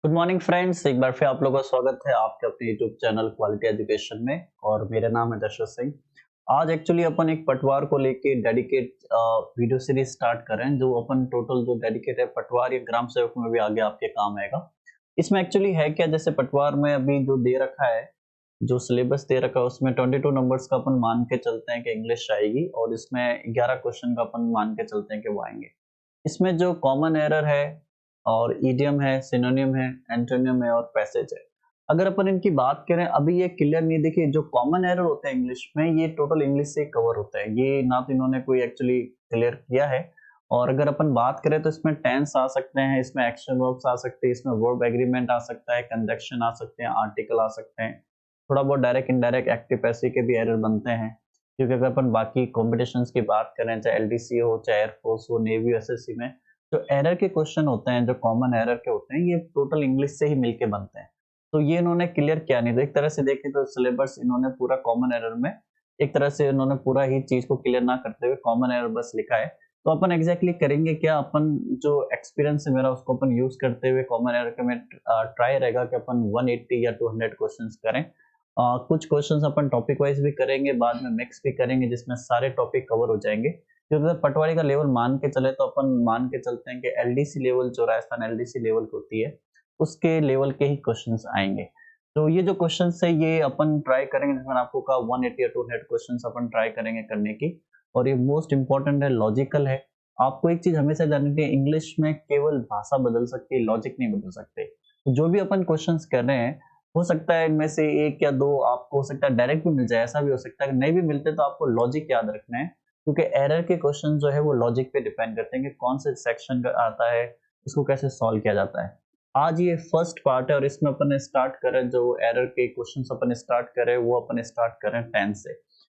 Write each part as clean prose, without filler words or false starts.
Good morning friends, एक बार फिर आप लोगों का स्वागत है आपके अपने यूट्यूब चैनल क्वालिटी एजुकेशन में। और मेरा नाम है दशरथ सिंह। आज एक्चुअली अपन एक पटवार को लेके डेडिकेट वीडियो सीरीज स्टार्ट कर रहे हैं, जो अपन टोटल जो डेडिकेट है पटवार या ग्राम सेवक में भी आगे आपके काम आएगा। इसमें एक्चुअली है क्या, जैसे पटवार में अभी जो दे रखा है, जो सिलेबस दे रखा है उसमें 22 नंबर्स का अपन मान के चलते हैं कि इंग्लिश आएगी, और इसमें 11 क्वेश्चन का अपन मान के चलते हैं कि वो आएंगे। इसमें जो कॉमन एरर है और ईडियम है, सिनोनिम है, एंटोनियम है और पैसेज है। अगर अपन इनकी बात करें, अभी ये क्लियर नहीं, देखिए जो कॉमन एरर होते हैं इंग्लिश में, ये टोटल इंग्लिश से कवर होता है, ये ना तो इन्होंने कोई एक्चुअली क्लियर किया है। और अगर अपन बात करें तो इसमें टेंस आ सकते हैं, इसमें एक्शन वर्ब्स आ सकते हैं, इसमें वर्ब एग्रीमेंट आ सकता है, कंजक्शन आ सकते हैं, आर्टिकल आ सकते हैं, थोड़ा बहुत डायरेक्ट इनडायरेक्ट एक्टिव पैसिव के भी एरर बनते हैं। क्योंकि अगर अपन बाकी कॉम्पिटिशन्स की बात करें, चाहे एलडीसी हो, चाहे एयरफोर्स हो, नेवी, एसएससी में जो एरर के क्वेश्चन होते हैं, जो कॉमन एरर के होते हैं, ये टोटल इंग्लिश से ही मिलके बनते हैं। तो ये इन्होंने क्लियर किया नहीं। तो एक तरह से देखें तो सिलेबस इन्होंने पूरा कॉमन एरर में एक तरह से इन्होंने पूरा ही चीज को क्लियर ना करते हुए कॉमन एरर बस लिखा है। तो अपन एग्जैक्टली करेंगे क्या, अपन जो एक्सपीरियंस है मेरा उसको अपन यूज करते हुए कॉमन एरर के में ट्राई रहेगा कि अपन 180 या 200 क्वेश्चंस करें। कुछ क्वेश्चंस अपन टॉपिक वाइज भी करेंगे, बाद में मिक्स भी करेंगे जिसमें सारे टॉपिक कवर हो जाएंगे। क्योंकि अगर पटवारी का लेवल मान के चले तो अपन मान के चलते हैं कि एलडीसी लेवल, जो राजस्थान एलडीसी लेवल की होती है, उसके लेवल के ही क्वेश्चंस आएंगे। तो ये जो क्वेश्चंस है ये अपन ट्राई करेंगे, जैसे मैंने आपको कहा 180 या 200 क्वेश्चंस अपन ट्राई करेंगे करने की। और ये मोस्ट इंपॉर्टेंट है, लॉजिकल है। आपको एक चीज हमेशा जाननी है, इंग्लिश में केवल भाषा बदल सकती है, लॉजिक नहीं बदल सकते। तो जो भी अपन क्वेश्चंस कर रहे हैं, हो सकता है इनमें से एक या दो आपको हो सकता है डायरेक्ट भी मिल जाए, ऐसा भी हो सकता है। नहीं भी मिलते तो आपको लॉजिक याद रखना है, क्योंकि एरर के क्वेश्चन जो है वो लॉजिक पे डिपेंड करते हैं कि कौन से सेक्शन का आता है, उसको कैसे सॉल्व किया जाता है। आज ये फर्स्ट पार्ट है और इसमें अपन ने स्टार्ट करें, जो एरर के क्वेश्चंस अपन स्टार्ट करें वो अपन स्टार्ट करें 10 से।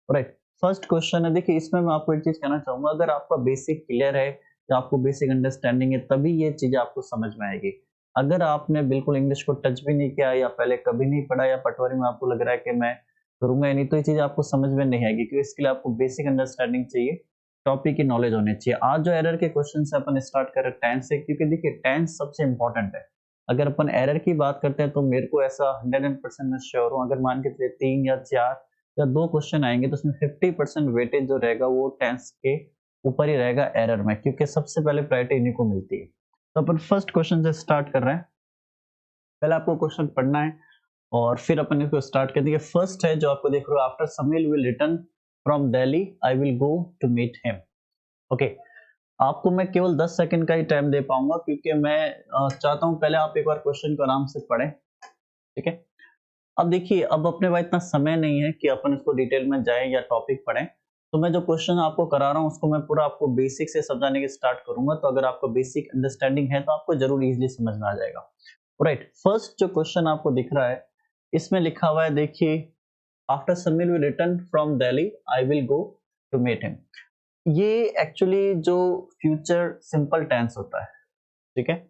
राइट, फर्स्ट क्वेश्चन है, देखिए इसमें मैं आपको एक चीज कहना चाहूंगा, अगर आपका बेसिक क्लियर है या आपको बेसिक अंडरस्टैंडिंग है, तभी ये चीजें आपको समझ में आएगी। अगर आपने बिल्कुल इंग्लिश को टच भी नहीं किया या पहले कभी नहीं पढ़ा, या पटवारी में आपको लग रहा है कि मैं करूंगा नहीं, तो ये चीज आपको समझ में नहीं आएगी। क्योंकि इसके लिए आपको बेसिक अंडरस्टैंडिंग चाहिए, टॉपिक की नॉलेज होनी चाहिए। आज जो एरर के क्वेश्चन से अपन स्टार्ट करें टेंस से, क्योंकि देखिए टेंस सबसे इंपॉर्टेंट है। अगर अपन एरर की बात करते हैं तो मेरे को ऐसा 100% मैं श्योर हूँ, अगर मान के चलिए 3 या 4 या 2 क्वेश्चन आएंगे तो उसमें 50% वेटेज जो रहेगा वो टेंस के ऊपर ही रहेगा एरर में, क्योंकि सबसे पहले प्रायोरिटी इन्हीं को मिलती है। तो अपन फर्स्ट क्वेश्चन से स्टार्ट कर रहे हैं। पहले आपको क्वेश्चन पढ़ना है और फिर अपन इसको स्टार्ट कर देंगे। फर्स्ट है जो आपको देख रहे हो, after Sameel will return from Delhi I will go to meet him. Okay, आपको मैं केवल 10 सेकंड का ही टाइम दे पाऊंगा, क्योंकि मैं चाहता हूं पहले आप एक बार क्वेश्चन को आराम से पढ़ें। ठीक है, अब देखिए, अब अपने पास इतना समय नहीं है कि अपन इसको डिटेल में जाएं या टॉपिक पढ़ें। तो मैं जो क्वेश्चन आपको करा रहा हूं उसको मैं पूरा आपको बेसिक से समझाने की स्टार्ट करूंगा। तो अगर आपको बेसिक अंडरस्टैंडिंग है तो आपको जरूर इजीली समझ में आ जाएगा। राइट, फर्स्ट जो क्वेश्चन आपको दिख रहा है, इसमें लिखा हुआ है, देखिए, after Sameer will return from Delhi I will go to meet him. ये एक्चुअली जो फ्यूचर सिंपल टेंस होता है, ठीक है,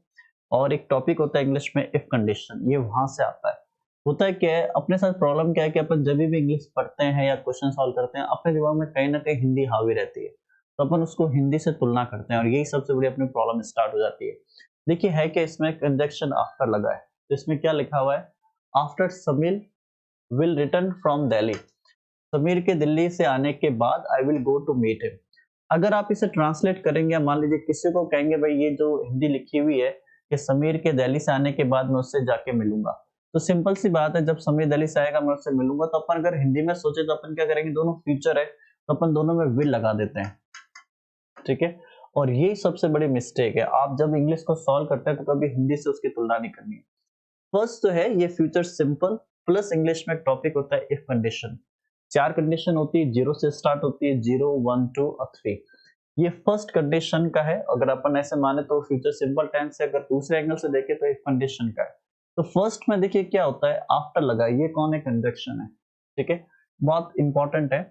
और एक टॉपिक होता है इंग्लिश में इफ कंडीशन, ये वहां से आता है। होता है क्या है, अपने साथ प्रॉब्लम क्या है कि अपन जब भी इंग्लिश पढ़ते हैं या क्वेश्चन सॉल्व करते हैं, अपने दिमाग में कहीं ना कहीं हिंदी हावी रहती है, तो अपन उसको हिंदी से तुलना करते हैं और यही सबसे बड़ी अपनी प्रॉब्लम स्टार्ट हो जाती है। देखिए है कि इसमें कंजक्शन आफ्टर लगा है, तो इसमें क्या लिखा हुआ है, after Sameer will return from Delhi, Sameer के दिल्ली से आने के बाद I will go to meet him. अगर आप इसे ट्रांसलेट करेंगे, मान लीजिए किसी को कहेंगे भाई ये जो हिंदी लिखी हुई है कि समीर के दिल्ली से आने के बाद मैं उससे जाके मिलूंगा, तो सिंपल सी बात है, जब समीर दिल्ली से आएगा मैं उससे मिलूंगा। तो अपन अगर हिंदी में सोचे तो अपन क्या करेंगे, दोनों फ्यूचर है तो अपन दोनों में विल लगा देते हैं। ठीक है, और ये सबसे बड़ी मिस्टेक है, आप जब इंग्लिश को सॉल्व करते हैं तो कभी हिंदी से उसकी तुलना नहीं करनी है। फर्स्ट तो है ये फ्यूचर सिंपल प्लस इंग्लिश में टॉपिक होता है इफ कंडीशन। 4 कंडीशन होती है, 0 से स्टार्ट होती है, 0, 1, 2 और 3। ये फर्स्ट कंडीशन का है। अगर अपन ऐसे माने तो फ्यूचर सिंपल टेंस है, अगर दूसरे एंगल से देखें तो इफ कंडीशन का है। तो फर्स्ट में देखिए क्या होता है, आफ्टर लगा, ये कौन है, कंजक्शन है। ठीक है, बहुत इंपॉर्टेंट है।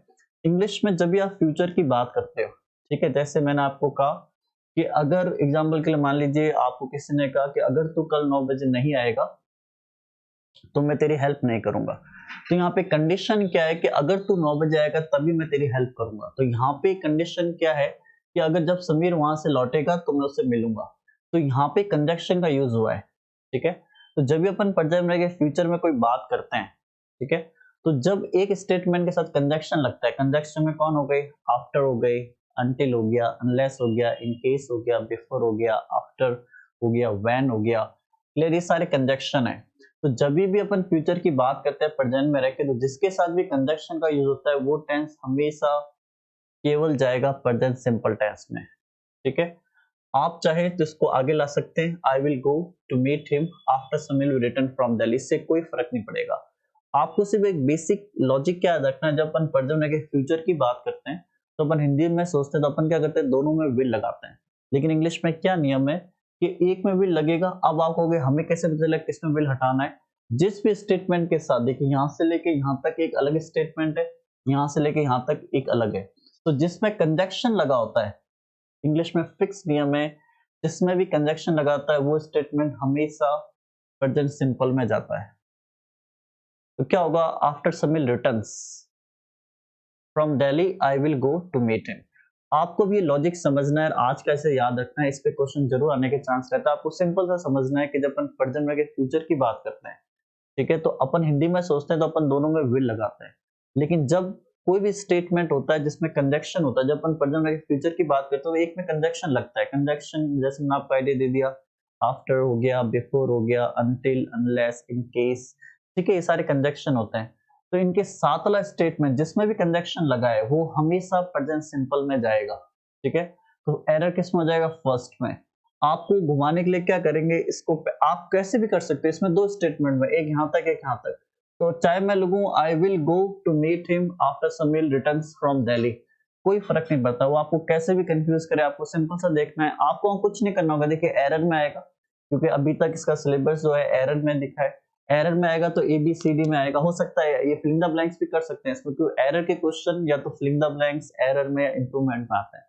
इंग्लिश में जब भी आप फ्यूचर की बात करते हो, ठीक है, जैसे मैंने आपको कहा कि अगर एग्जाम्पल के लिए मान लीजिए आपको किसी ने कहा कि अगर तू कल 9 बजे नहीं आएगा तो मैं तेरी हेल्प नहीं करूंगा। तो यहाँ पे कंडीशन क्या है कि अगर तू 9 बजे आएगा तभी मैं तेरी हेल्प करूंगा। तो यहाँ पे कंडीशन क्या है कि अगर जब समीर वहां से लौटेगा तो मैं उससे मिलूंगा। तो यहाँ पे कंजक्शन का यूज हुआ है। ठीक है, तो जब भी अपन प्रेजेंट में रह के फ्यूचर में कोई बात करते हैं, ठीक है, तो जब एक स्टेटमेंट के साथ कंजक्शन लगता है, कंजक्शन में कौन हो गई, आफ्टर हो गई, अनटिल हो गया, अनलेस हो गया, इन केस हो गया, बिफोर हो गया, आफ्टर हो गया, व्हेन हो गया, क्लियर, ये सारे कंजक्शन है। तो जब भी अपन फ्यूचर की बात करते हैं प्रेजेंट में रह के, तो जिसके साथ भी कंजक्शन का यूज होता है वो टेंस हमेशा केवल जाएगा प्रेजेंट सिंपल टेंस में, ठीक है। आप चाहे तो इसको आगे ला सकते हैं, I will go to meet him after Sameel return from Delhi, इससे कोई फर्क नहीं पड़ेगा। आपको सिर्फ एक बेसिक लॉजिक क्या याद रखना है, जब अपन प्रेजेंट में फ्यूचर की बात करते हैं तो अपन हिंदी में सोचते हैं तो अपन क्या करते हैं, दोनों में विल लगाते हैं। लेकिन इंग्लिश में क्या नियम है कि एक में विल लगेगा। अब आप कहोगे हमें कैसे पता चलेगा किसमें विल हटाना है, जिस भी स्टेटमेंट के साथ, देखिए यहां से लेके यहां तक एक अलग स्टेटमेंट है, यहां से लेके यहां तक एक अलग है, तो जिसमें कंजक्शन लगा होता है, इंग्लिश में फिक्स नियम है, जिसमें भी कंजक्शन लगाता है वो स्टेटमेंट हमेशा प्रेजेंट सिंपल में जाता है। तो क्या होगा, after Sameel returns from Delhi I will go to meet him. आपको भी ये लॉजिक समझना है, आज कैसे याद रखना है, इस पे क्वेश्चन जरूर आने के चांस रहता है। आपको सिंपल सा समझना है कि जब अपन प्रेजेंट में फ्यूचर की बात करते हैं, ठीक है, तो अपन हिंदी में सोचते हैं तो अपन दोनों में विल लगाते हैं। लेकिन जब कोई भी स्टेटमेंट होता है जिसमें कंजक्शन होता है, जब अपन प्रेजेंट में फ्यूचर की बात करते हैं तो एक में कंजक्शन लगता है। कंजक्शन जैसे मैंने आपको आइडिया दे दिया, आफ्टर हो गया, बिफोर हो गया, अनटिल, अनलेस, इन केस, ठीक है, ये सारे कंजक्शन होते हैं। तो इनके साथ वाला स्टेटमेंट जिसमें भी कंजक्शन लगा है वो हमेशा प्रेजेंट सिंपल में जाएगा, ठीक है। तो एरर किस में हो जाएगा, फर्स्ट में। आपको घुमाने के लिए क्या करेंगे, इसको आप कैसे भी कर सकते हैं, इसमें दो स्टेटमेंट में, एक यहां तक एक यहां तक। तो चाहे मैं लिखूं I will go to meet him after Sameel returns from Delhi, कोई फर्क नहीं पड़ता, वो आपको कैसे भी कंफ्यूज करे, आपको सिंपल सा देखना है, आपको कुछ नहीं करना होगा। देखिए एरर में आएगा, क्योंकि अभी तक इसका सिलेबस जो है एरर में दिखा है, एरर में आएगा तो ABCD में आएगा। हो सकता है ये फिलिंग द ब्लैंक्स भी कर सकते हैं इसमें, क्योंकि एरर के क्वेश्चन या तो फिलिंग द ब्लैंक्स, एरर में, इंप्रूवमेंट में आते हैं,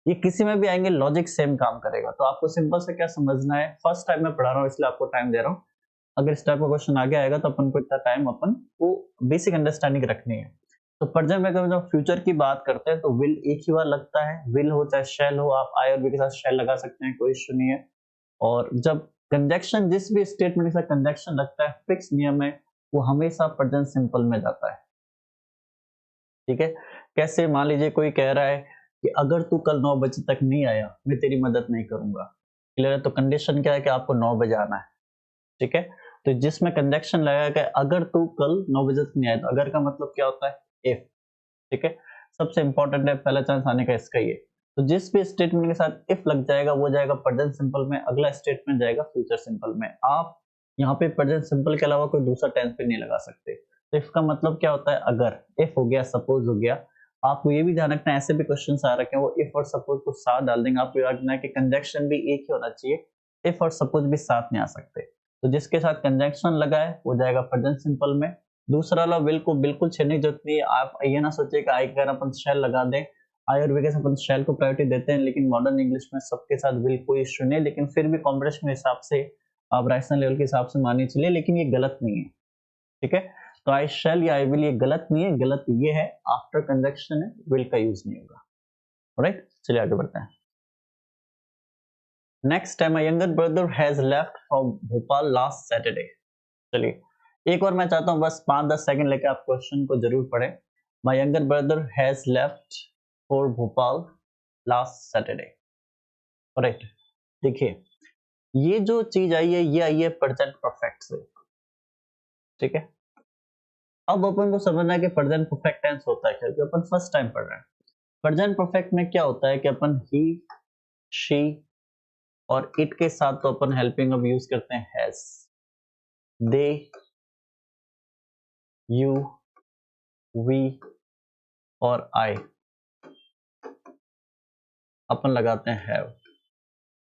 ये किसी में भी आएंगे, लॉजिक सेम काम करेगा। तो आपको सिंपल से क्या समझना है, फर्स्ट टाइम मैं पढ़ा रहा हूँ इसलिए आपको टाइम दे रहा हूँ, अगर इस टाइप का क्वेश्चन आगे आएगा तो अपन को इतना टाइम अपन को बेसिक अंडरस्टैंडिंग रखनी है। तो प्रेजेंट में जब फ्यूचर की बात करते हैं तो विल एक ही बार लगता है, विल हो चाहे शैल हो, आप आई और बी के साथ शैल लगा सकते हैं, कोई इश्यू नहीं है। और जब कंजक्शन, जिस भी स्टेटमेंट के साथ कंजक्शन लगता है, फिक्स नियम है, वो हमेशा प्रेजेंट सिंपल में जाता है, ठीक है। कैसे, मान लीजिए कोई कह रहा है कि अगर तू कल 9 बजे तक नहीं आया मैं तेरी मदद नहीं करूंगा, क्लियर है। तो कंडीशन क्या है कि आपको 9 बजे आना है, ठीक है। तो जिसमें कंजक्शन लगाया गया अगर तू कल 9 बजे तक नहीं आया, तो अगर का मतलब क्या होता है, इफ, ठीक है। सबसे इंपॉर्टेंट है, पहला चांस आने का इसका ही है। तो जिस भी स्टेटमेंट के साथ इफ लग जाएगा वो जाएगा प्रेजेंट सिंपल में, अगला स्टेटमेंट जाएगा फ्यूचर सिंपल में। आप यहाँ पे प्रेजेंट सिंपल के अलावा कोई दूसरा टेंस भी नहीं लगा सकते। तो इफ का मतलब क्या होता है, अगर, इफ हो गया, सपोज हो गया। आपको ये भी ध्यान रखना है, ऐसे भी क्वेश्चन आ रखे हैं वो इफ और सपोज को साथ डाल देंगे, आपको याद रखना है कि कंजक्शन भी एक ही होना चाहिए, इफ और सपोज भी साथ नहीं आ सकते। तो जिसके साथ कंजक्शन लगा है वो जाएगा प्रेजेंट सिंपल में। दूसरा वाला विल को बिल्कुल छेड़ने की जरूरत नहीं है, आप ये ना सोचिए कि आई के कारण अपन शैल लगा दें, आई और वी के साथ अपन शैल को प्रायोरिटी देते हैं, लेकिन मॉडर्न इंग्लिश में सबके साथ विल कोई इश्यू नहीं, लेकिन फिर भी कॉम्पिटिशन के हिसाब से आप रैशनल लेवल के हिसाब से मानिए चलिए, लेकिन ये गलत नहीं है, ठीक है। तो आई शैल या आई विल ये गलत नहीं है, गलत ये है आफ्टर कंजक्शन है, विल का यूज नहीं होगा, राइट। चलिए आगे बढ़ते हैं। Next time my younger brother has left from Bhopal last Saturday. चलिए एक और मैं चाहता हूं बस 5-10 सेकंड लेकर आप क्वेश्चन को जरूर पढ़ें। My younger brother has left for Bhopal last Saturday, right. देखिए ये जो चीज आई है ये आई है प्रेजेंट परफेक्ट से, ठीक है। अब अपन को समझना है कि प्रेजेंट परफेक्ट टेंस होता है क्या, क्योंकि अपन फर्स्ट टाइम पढ़ रहे हैं। प्रेजेंट परफेक्ट में क्या होता है कि अपन ही, शी और इट के साथ तो अपन हेल्पिंग अब यूज करते हैं हैज, दे, यू, वी और आई अपन लगाते हैं हैव,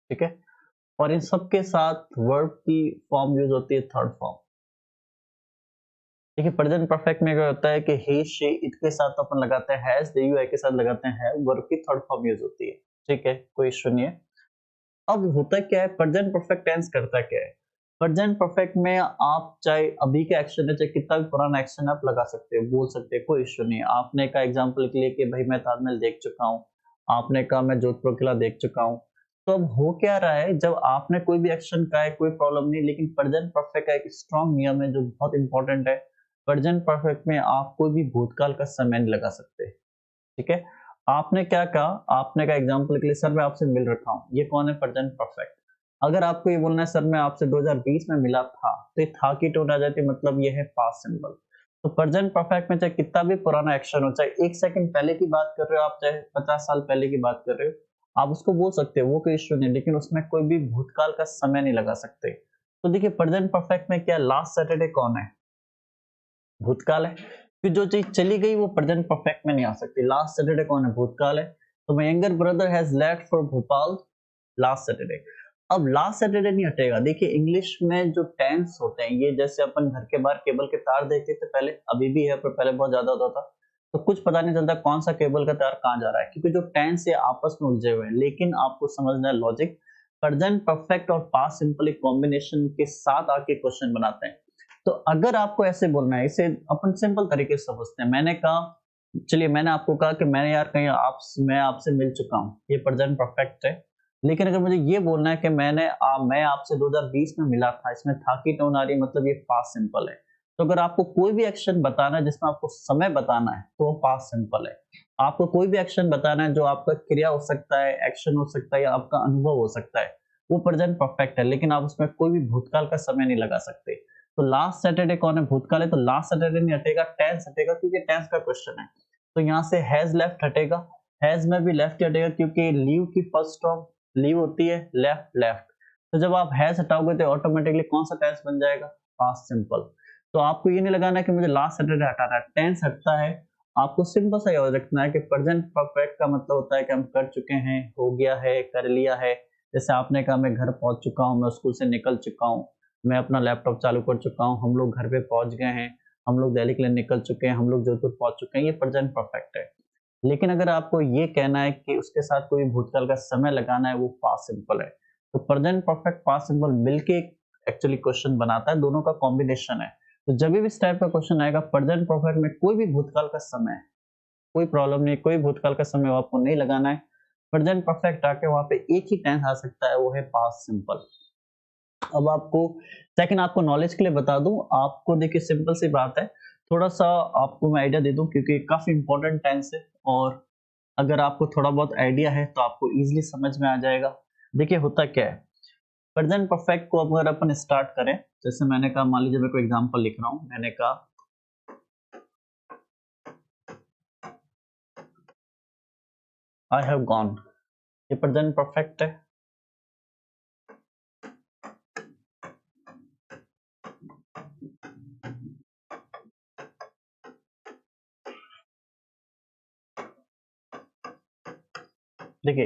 ठीक है। और इन सब के साथ वर्ब की फॉर्म यूज होती है थर्ड फॉर्म। देखिए प्रेजेंट परफेक्ट में क्या होता है कि ही, शी, इट के साथ अपन लगाते हैं हैज, दे, यू, आई के साथ लगाते हैं हैव, वर्ब की थर्ड फॉर्म यूज होती है, ठीक है, कोई इश्यू नहीं है। अब होता क्या है, प्रेजेंट परफेक्ट टेंस करता क्या है, प्रेजेंट परफेक्ट में आप चाहे अभी का एक्शन है चाहे कितना भी पुराना एक्शन आप लगा सकते हो, बोल सकते हो, कोई इश्यू नहीं है। आपने कहा एग्जांपल के लिए कि भाई मैं ताजमहल देख चुका हूँ, आपने कहा मैं जोधपुर किला देख चुका हूँ, तो अब हो क्या रहा है, जब आपने कोई भी एक्शन का है कोई प्रॉब्लम नहीं, लेकिन प्रेजेंट परफेक्ट का एक स्ट्रॉन्ग नियम है जो बहुत इंपॉर्टेंट है। प्रेजेंट परफेक्ट में आप कोई भी भूतकाल का समय नहीं लगा सकते। ठीक है, आपने क्या कहा, आपने कहा एग्जांपल के लिए सर मैं आपसे मिल रखा हूँ, ये कौन है, प्रेजेंट परफेक्ट। अगर आपको ये बोलना है सर मैं आपसे 2020 में मिला था, तो ये था की टोन आ जाती, मतलब ये है पास्ट सिंबल। तो प्रेजेंट परफेक्ट में चाहे कितना भी पुराना एक्शन हो, चाहे 1 सेकंड पहले की बात कर रहे हो आप, चाहे 50 साल पहले की बात कर रहे हो, आप उसको बोल सकते हो, वो कोई इश्यू नहीं, लेकिन उसमें कोई भी भूतकाल का समय नहीं लगा सकते। तो देखिए प्रेजेंट परफेक्ट में क्या, लास्ट सैटरडे कौन है, भूतकाल है, कि जो चीज चली गई वो प्रेजेंट परफेक्ट में नहीं आ सकती। लास्ट सैटरडे कौन है, भूतकाल है। तो my younger brother has left for Bhopal last Saturday. अब लास्ट सैटरडे नहीं हटेगा। देखिए इंग्लिश में जो टेंस होते हैं, ये जैसे अपन घर के बाहर केबल के तार देखते थे पहले, अभी भी है पर पहले बहुत ज्यादा होता था, तो कुछ पता नहीं चलता कौन सा केबल का तार कहाँ जा रहा है, क्योंकि जो टेंस है आपस में उलझे हुए हैं। लेकिन आपको समझना है लॉजिक, प्रेजेंट परफेक्ट और पास्ट सिंपल एक कॉम्बिनेशन के साथ आके क्वेश्चन बनाते हैं। तो अगर आपको ऐसे बोलना है, इसे अपन सिंपल तरीके से समझते हैं। मैंने कहा, चलिए मैंने आपको कहा कि मैंने यार कहीं मैं आपसे मिल चुका हूँ, ये प्रेजेंट परफेक्ट है। लेकिन अगर मुझे ये बोलना है कि मैं आपसे 2020 में मिला था, इसमें था की टोन आ रही है, मतलब ये पास्ट सिंपल है। तो अगर आपको कोई भी एक्शन बताना है जिसमें आपको समय बताना है, तो वो पास्ट सिंपल है। आपको कोई भी एक्शन बताना है जो आपका क्रिया हो सकता है, एक्शन हो सकता है, या आपका अनुभव हो सकता है, वो प्रेजेंट परफेक्ट है, लेकिन आप उसमें कोई भी भूतकाल का समय नहीं लगा सकते। तो लास्ट सैटरडे कौन है, भूतकाल है, तो लास्ट सैटरडे नहीं हटेगा, टेंस हटेगा, क्योंकि टेंस का क्वेश्चन है। तो यहाँ से हैज लेफ्ट हटेगा, हैज में भी लेफ्ट हटेगा, क्योंकि लीव की फर्स्ट ऑफ लीव होती है लेफ्ट लेफ्ट। तो जब आप हैज हटाओगे तो ऑटोमेटिकली कौन सा टेंस बन जाएगा, पास्ट सिंपल। तो आपको ये नहीं लगाना है कि मुझे लास्ट सैटरडे हटाना है, टेंस हटता है। आपको सिंपल सा याद रखना है कि प्रेजेंट परफेक्ट का मतलब होता है कि हम कर चुके हैं, हो गया है, कर लिया है। जैसे आपने कहा मैं घर पहुंच चुका हूँ, मैं स्कूल से निकल चुका हूँ, मैं अपना लैपटॉप चालू कर चुका हूँ, हम लोग घर पे पहुंच गए हैं, हम लोग दिल्ली के लिए निकल चुके हैं, हम लोग जोधपुर पहुंच चुके हैं, ये प्रेजेंट परफेक्ट है। लेकिन अगर आपको ये कहना है कि उसके साथ कोई भूतकाल का समय लगाना है, वो पास्ट सिंपल है। तो प्रेजेंट परफेक्ट पास्ट सिंपल मिलके एक्चुअली क्वेश्चन बनाता है, दोनों का कॉम्बिनेशन है। तो जब भी इस टाइप का क्वेश्चन आएगा प्रेजेंट परफेक्ट में कोई भी भूतकाल का समय, कोई प्रॉब्लम नहीं, कोई भूतकाल का समय आपको नहीं लगाना है। प्रेजेंट परफेक्ट आके वहां पे एक ही टेंस आ सकता है, वो है पास्ट सिंपल। अब आपको सेकंड, आपको नॉलेज के लिए बता दूं, आपको देखिए सिंपल सी बात है, थोड़ा सा आपको मैं आइडिया दे दूं, क्योंकि काफी इंपॉर्टेंट टेंस है, और अगर आपको थोड़ा बहुत आइडिया है तो आपको इजीली समझ में आ जाएगा। देखिए होता क्या है, प्रेजेंट परफेक्ट को अगर अपन स्टार्ट करें, जैसे मैंने कहा, मान लीजिए मैं कोई एग्जांपल लिख रहा हूं, मैंने कहा आई हैव गॉन, ये प्रेजेंट परफेक्ट है। देखिए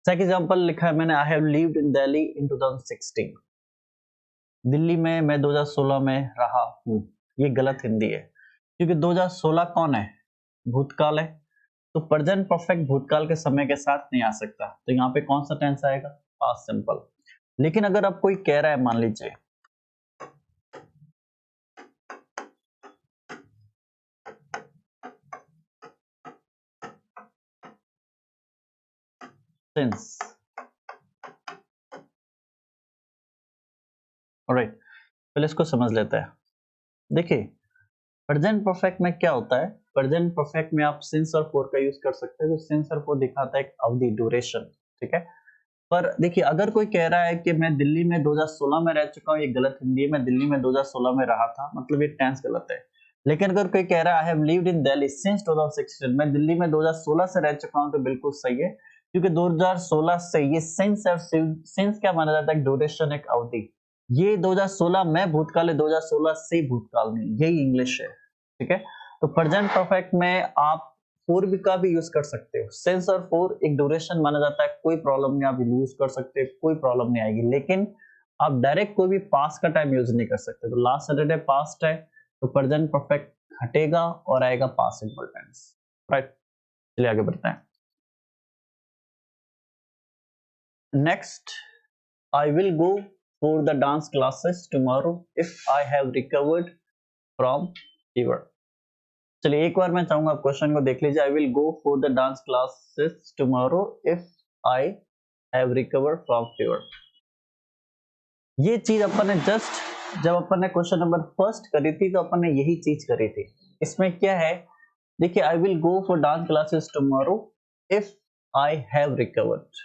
सेकंड एग्जांपल लिखा है मैंने, I have lived in Delhi in 2016, Delhi में मैं 2016 में रहा हूँ। ये गलत हिंदी है, क्योंकि 2016 कौन है, भूतकाल है। तो प्रेजेंट परफेक्ट भूतकाल के समय के साथ नहीं आ सकता, तो यहाँ पे कौन सा टेंस आएगा, पास्ट सिंपल। लेकिन अगर अब कोई कह रहा है, मान लीजिए सिंस, ऑलराइट, पहले इसको समझ लेते हैं। देखिए प्रेजेंट परफेक्ट में क्या होता है, प्रेजेंट परफेक्ट में आप सिंस और फोर का यूज कर सकते हैं, जो सिंस और फोर दिखाता है एक अवधि, ड्यूरेशन, ठीक है। पर देखिए अगर कोई कह रहा है कि मैं दिल्ली में 2016 में रह चुका हूँ, ये गलत हिंदी है, मैं दिल्ली में 2016 में रहा था, मतलब ये टेंस गलत है। लेकिन अगर कोई कह रहा है I have lived in Delhi since 2016, मैं दिल्ली में 2016 से रह चुका हूँ, तो बिल्कुल सही है, क्योंकि 2016 से ये सिंस और सिंस क्या माना जाता है, ड्यूरेशन, एक अवधि। ये 2016 में भूतकाल है, 2016 से भूतकाल नहीं, यही इंग्लिश है, ठीक है। तो प्रेजेंट परफेक्ट में आप फोर भी का भी यूज कर सकते हो, सिंस और फोर एक ड्यूरेशन माना जाता है, कोई प्रॉब्लम नहीं, आप यूज कर सकते हो, कोई प्रॉब्लम नहीं आएगी। लेकिन आप डायरेक्ट कोई भी पास्ट का टाइम यूज नहीं कर सकते। तो लास्ट सैटरडे पास्ट है, तो प्रेजेंट परफेक्ट हटेगा और आएगा पास्ट सिंपल टेंस, राइट। चलिए आगे बढ़ते हैं। Next, I will go for the dance classes tomorrow if I have recovered from fever. चलिए एक बार मैं चाहूंगा आप क्वेश्चन को देख लीजिए, आई will go for the dance classes tomorrow if I have recovered from fever. ये चीज अपन ने जस्ट जब अपन ने क्वेश्चन नंबर फर्स्ट करी थी तो अपन ने यही चीज करी थी। इसमें क्या है, देखिए आई will go for dance classes tomorrow if I have recovered.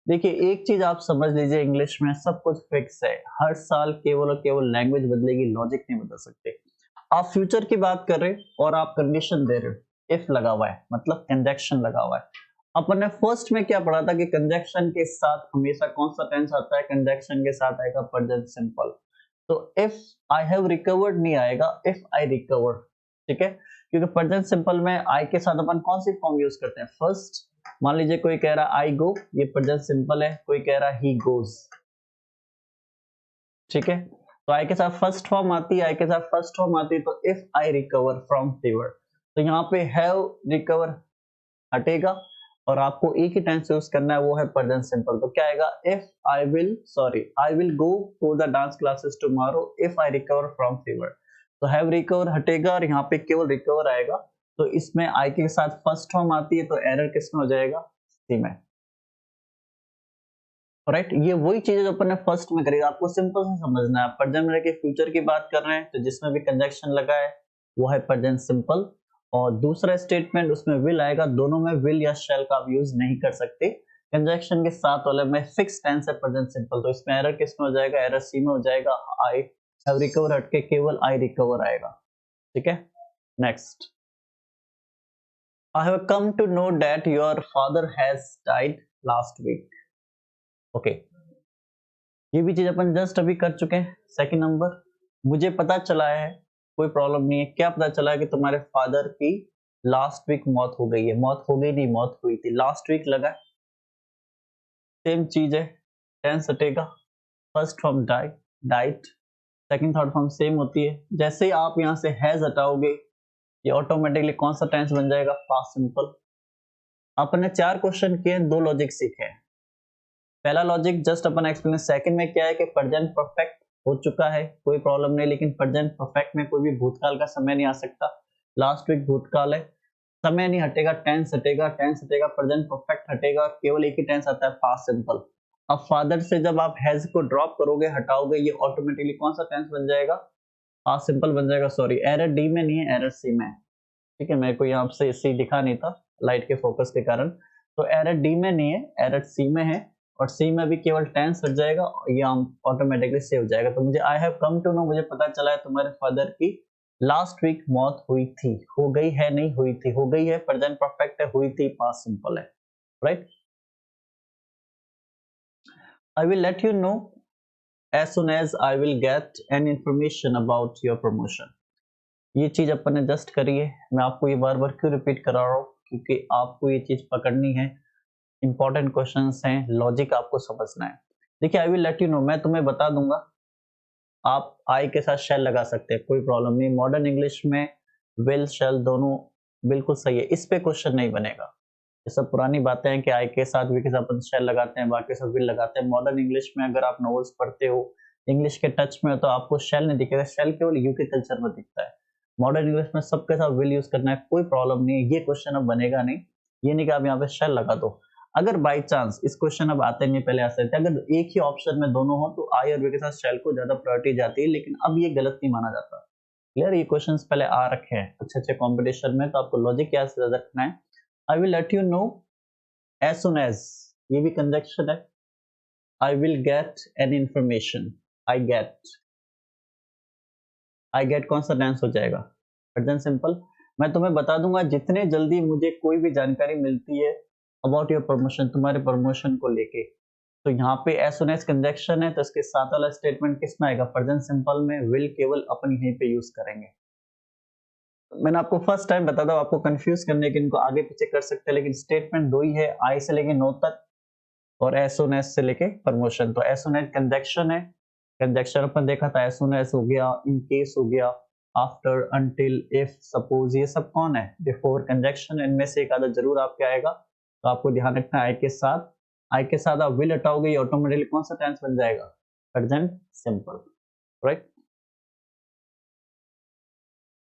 देखिए एक चीज आप समझ लीजिए, इंग्लिश में सब कुछ फिक्स है, हर साल केवल और केवल लैंग्वेज बदलेगी, लॉजिक नहीं बदल सकते। आप फ्यूचर की बात कर रहे हो और आप कंडीशन दे रहे हो, इफ लगा हुआ है मतलब कंजक्शन लगा हुआ है। अपन ने फर्स्ट में क्या पढ़ा था कि कंजक्शन के साथ हमेशा कौन सा टेंस आता है, कंजक्शन के साथ आएगा प्रेजेंट सिंपल। तो इफ आई हैव रिकवर्ड नहीं आएगा, इफ आई रिकवर्ड, ठीक है, क्योंकि प्रेजेंट सिंपल में आई के साथ अपन कौन सी फॉर्म यूज करते हैं, फर्स्ट। मान लीजिए कोई कह रहा है आई गो, ये प्रेजेंट सिंपल है, कोई कह रहा है ही गोज, ठीक है, तो आई के साथ फर्स्ट फॉर्म आती है, आई के साथ फर्स्ट फॉर्म आती है, तो if I recover from fever, तो यहाँ पे हैव रिकवर हटेगा और आपको एक ही टेंस यूज करना है, वो है प्रेजेंट सिंपल। तो क्या आएगा, if I will go for the dance classes tomorrow if I recover from fever. तो हैव रिकवर हटेगा और यहाँ पे केवल रिकवर आएगा, तो इसमें आई के साथ फर्स्ट फॉर्म आती है, तो एरर किसमें हो जाएगा, सी में, राइट। ये वही चीज जो अपन ने फर्स्ट में करी, आपको सिंपल से समझना है। प्रेजेंट में रह फ्यूचर की बात कर रहे हैं तो जिसमें भी कंजक्शन लगा है वो है प्रेजेंट सिंपल, और दूसरा स्टेटमेंट उसमें विल आएगा, दोनों में विल या शैल का आप यूज नहीं कर सकते। कंजक्शन के साथ वाले में फिक्स टेंस है प्रेजेंट सिंपल, तो इसमें एरर किसमें हो जाएगा, एरर सी में हो जाएगा, आई हैव रिकवर हटके केवल आई रिकवर आएगा, ठीक है। Next, I have come to know that your father has died last week. Okay, ये भी चीज अपन जस्ट अभी कर चुके हैं। सेकंड नंबर, मुझे पता चला है, कोई प्रॉब्लम नहीं है, क्या पता चला है कि तुम्हारे फादर की लास्ट वीक मौत हो गई है, मौत हो गई नहीं, मौत हुई थी, लास्ट वीक लगा, सेम चीज है, टेंस हटेगा, first form diet, second third form same होती है। जैसे ही आप यहाँ से हैज हटाओगे, ये ऑटोमेटिकली कौन सा टेंस बन जाएगा, पास्ट सिंपल। आपने 4 क्वेश्चन किए, 2 लॉजिक सीखे हैं। पहला लॉजिक जस्ट अपन एक्सप्लेन, सेकंड में क्या है कि प्रेजेंट परफेक्ट हो चुका है, कोई प्रॉब्लम नहीं, लेकिन प्रेजेंट परफेक्ट में कोई भी भूतकाल का समय नहीं आ सकता, लास्ट वीक भूतकाल है, समय नहीं हटेगा, टेंस हटेगा, टेंस हटेगा, प्रेजेंट परफेक्ट हटेगा, और केवल एक ही टेंस आता है, पास्ट सिंपल। अब फादर से जब आप हैज को ड्रॉप करोगे, हटाओगे, ये ऑटोमेटिकली कौन सा टेंस बन जाएगा, पास्ट सिंपल बन जाएगा। सॉरी, एरर डी में नहीं है, एरर सी में है, ठीक है, मेरे को यहाँ से सी दिखा नहीं था लाइट के फोकस के कारण, तो एरर डी में नहीं है, एरर सी में है, और सी में भी केवल टेंस हट जाएगा, ये ऑटोमेटिकली सेव हो जाएगा। तो मुझे I have come to know, मुझे पता चला है तुम्हारे फादर की लास्ट वीक मौत हुई थी, हो गई है नहीं हुई थी, हो गई है प्रेजेंट परफेक्ट है, हुई थी पास्ट सिंपल है, right. I will let you no as soon as I will get any information about your promotion। ये चीज अपन ने जस्ट करी है, मैं आपको ये बार बार क्यों रिपीट करा रहा हूँ, क्योंकि आपको ये चीज पकड़नी है, इंपॉर्टेंट क्वेश्चंस हैं, लॉजिक आपको समझना है। देखिए आई विल लेट यू नो, मैं तुम्हें बता दूंगा, आप आई के साथ शेल लगा सकते हैं, कोई प्रॉब्लम नहीं, मॉडर्न इंग्लिश में विल शेल दोनों बिल्कुल सही है, इस पे क्वेश्चन नहीं बनेगा। ये सब पुरानी बातें हैं कि आई के साथ वी के साथ अपन शेल लगाते हैं, बाकी सब विल लगाते हैं। मॉडर्न इंग्लिश में अगर आप नॉवेल्स पढ़ते हो, इंग्लिश के टच में हो, तो आपको शेल नहीं दिखेगा, शेल केवल यूके कल्चर में दिखता है। मॉडर्न इंग्लिश में सबके साथ विल यूज करना है, कोई प्रॉब्लम नहीं है, ये क्वेश्चन अब बनेगा नहीं। ये नहीं कि आप यहाँ पे शेल लगा दो। अगर बाई चांस इस क्वेश्चन अब आते नहीं, पहले आ सकते, अगर एक ही ऑप्शन में दोनों हो तो आई और वे के साथ शेल को ज्यादा प्रायोरिटी जाती है, लेकिन अब ये गलत नहीं माना जाता। क्लियर, ये क्वेश्चंस पहले आ रखे हैं अच्छे अच्छे कंपटीशन में, तो आपको लॉजिक क्या से रखना है, I will let you know as soon as, ये भी कंजक्शन है, I will get an information, I get कौन सा टेंस हो जाएगा, प्रेजेंट सिंपल। मैं तुम्हें बता दूंगा जितने जल्दी मुझे कोई भी जानकारी मिलती है अबाउट योर प्रमोशन, तुम्हारे प्रमोशन को लेके, तो यहाँ पे एज सुन एज कंजक्शन है, तो इसके साथ वाला स्टेटमेंट किस में आएगा, प्रेजेंट सिंपल में, विल केवल अपन यहीं पे यूज करेंगे। मैंने आपको फर्स्ट टाइम बता दूं, आपको कंफ्यूज करने के, इनको आगे पीछे कर सकते हैं, लेकिन स्टेटमेंट दो ही है, आई से लेके नो तक, और एज सुन एज से लेके प्रमोशन। तो एज सुन एज कंजक्शन है, कंजक्शन अपन देखा था, एज सुन एज हो गया, इन केस हो गया, आफ्टर, अनटिल, इफ, सपोज, ये सब कौन है, बिफोर कंजक्शन। इनमें से एक आधा जरूर आपके आएगा, तो आपको ध्यान रखना है, आई के साथ आप विल हटाओगे, ये ऑटोमेटिकली कौन सा टेंस बन जाएगा, प्रेजेंट सिंपल, राइट।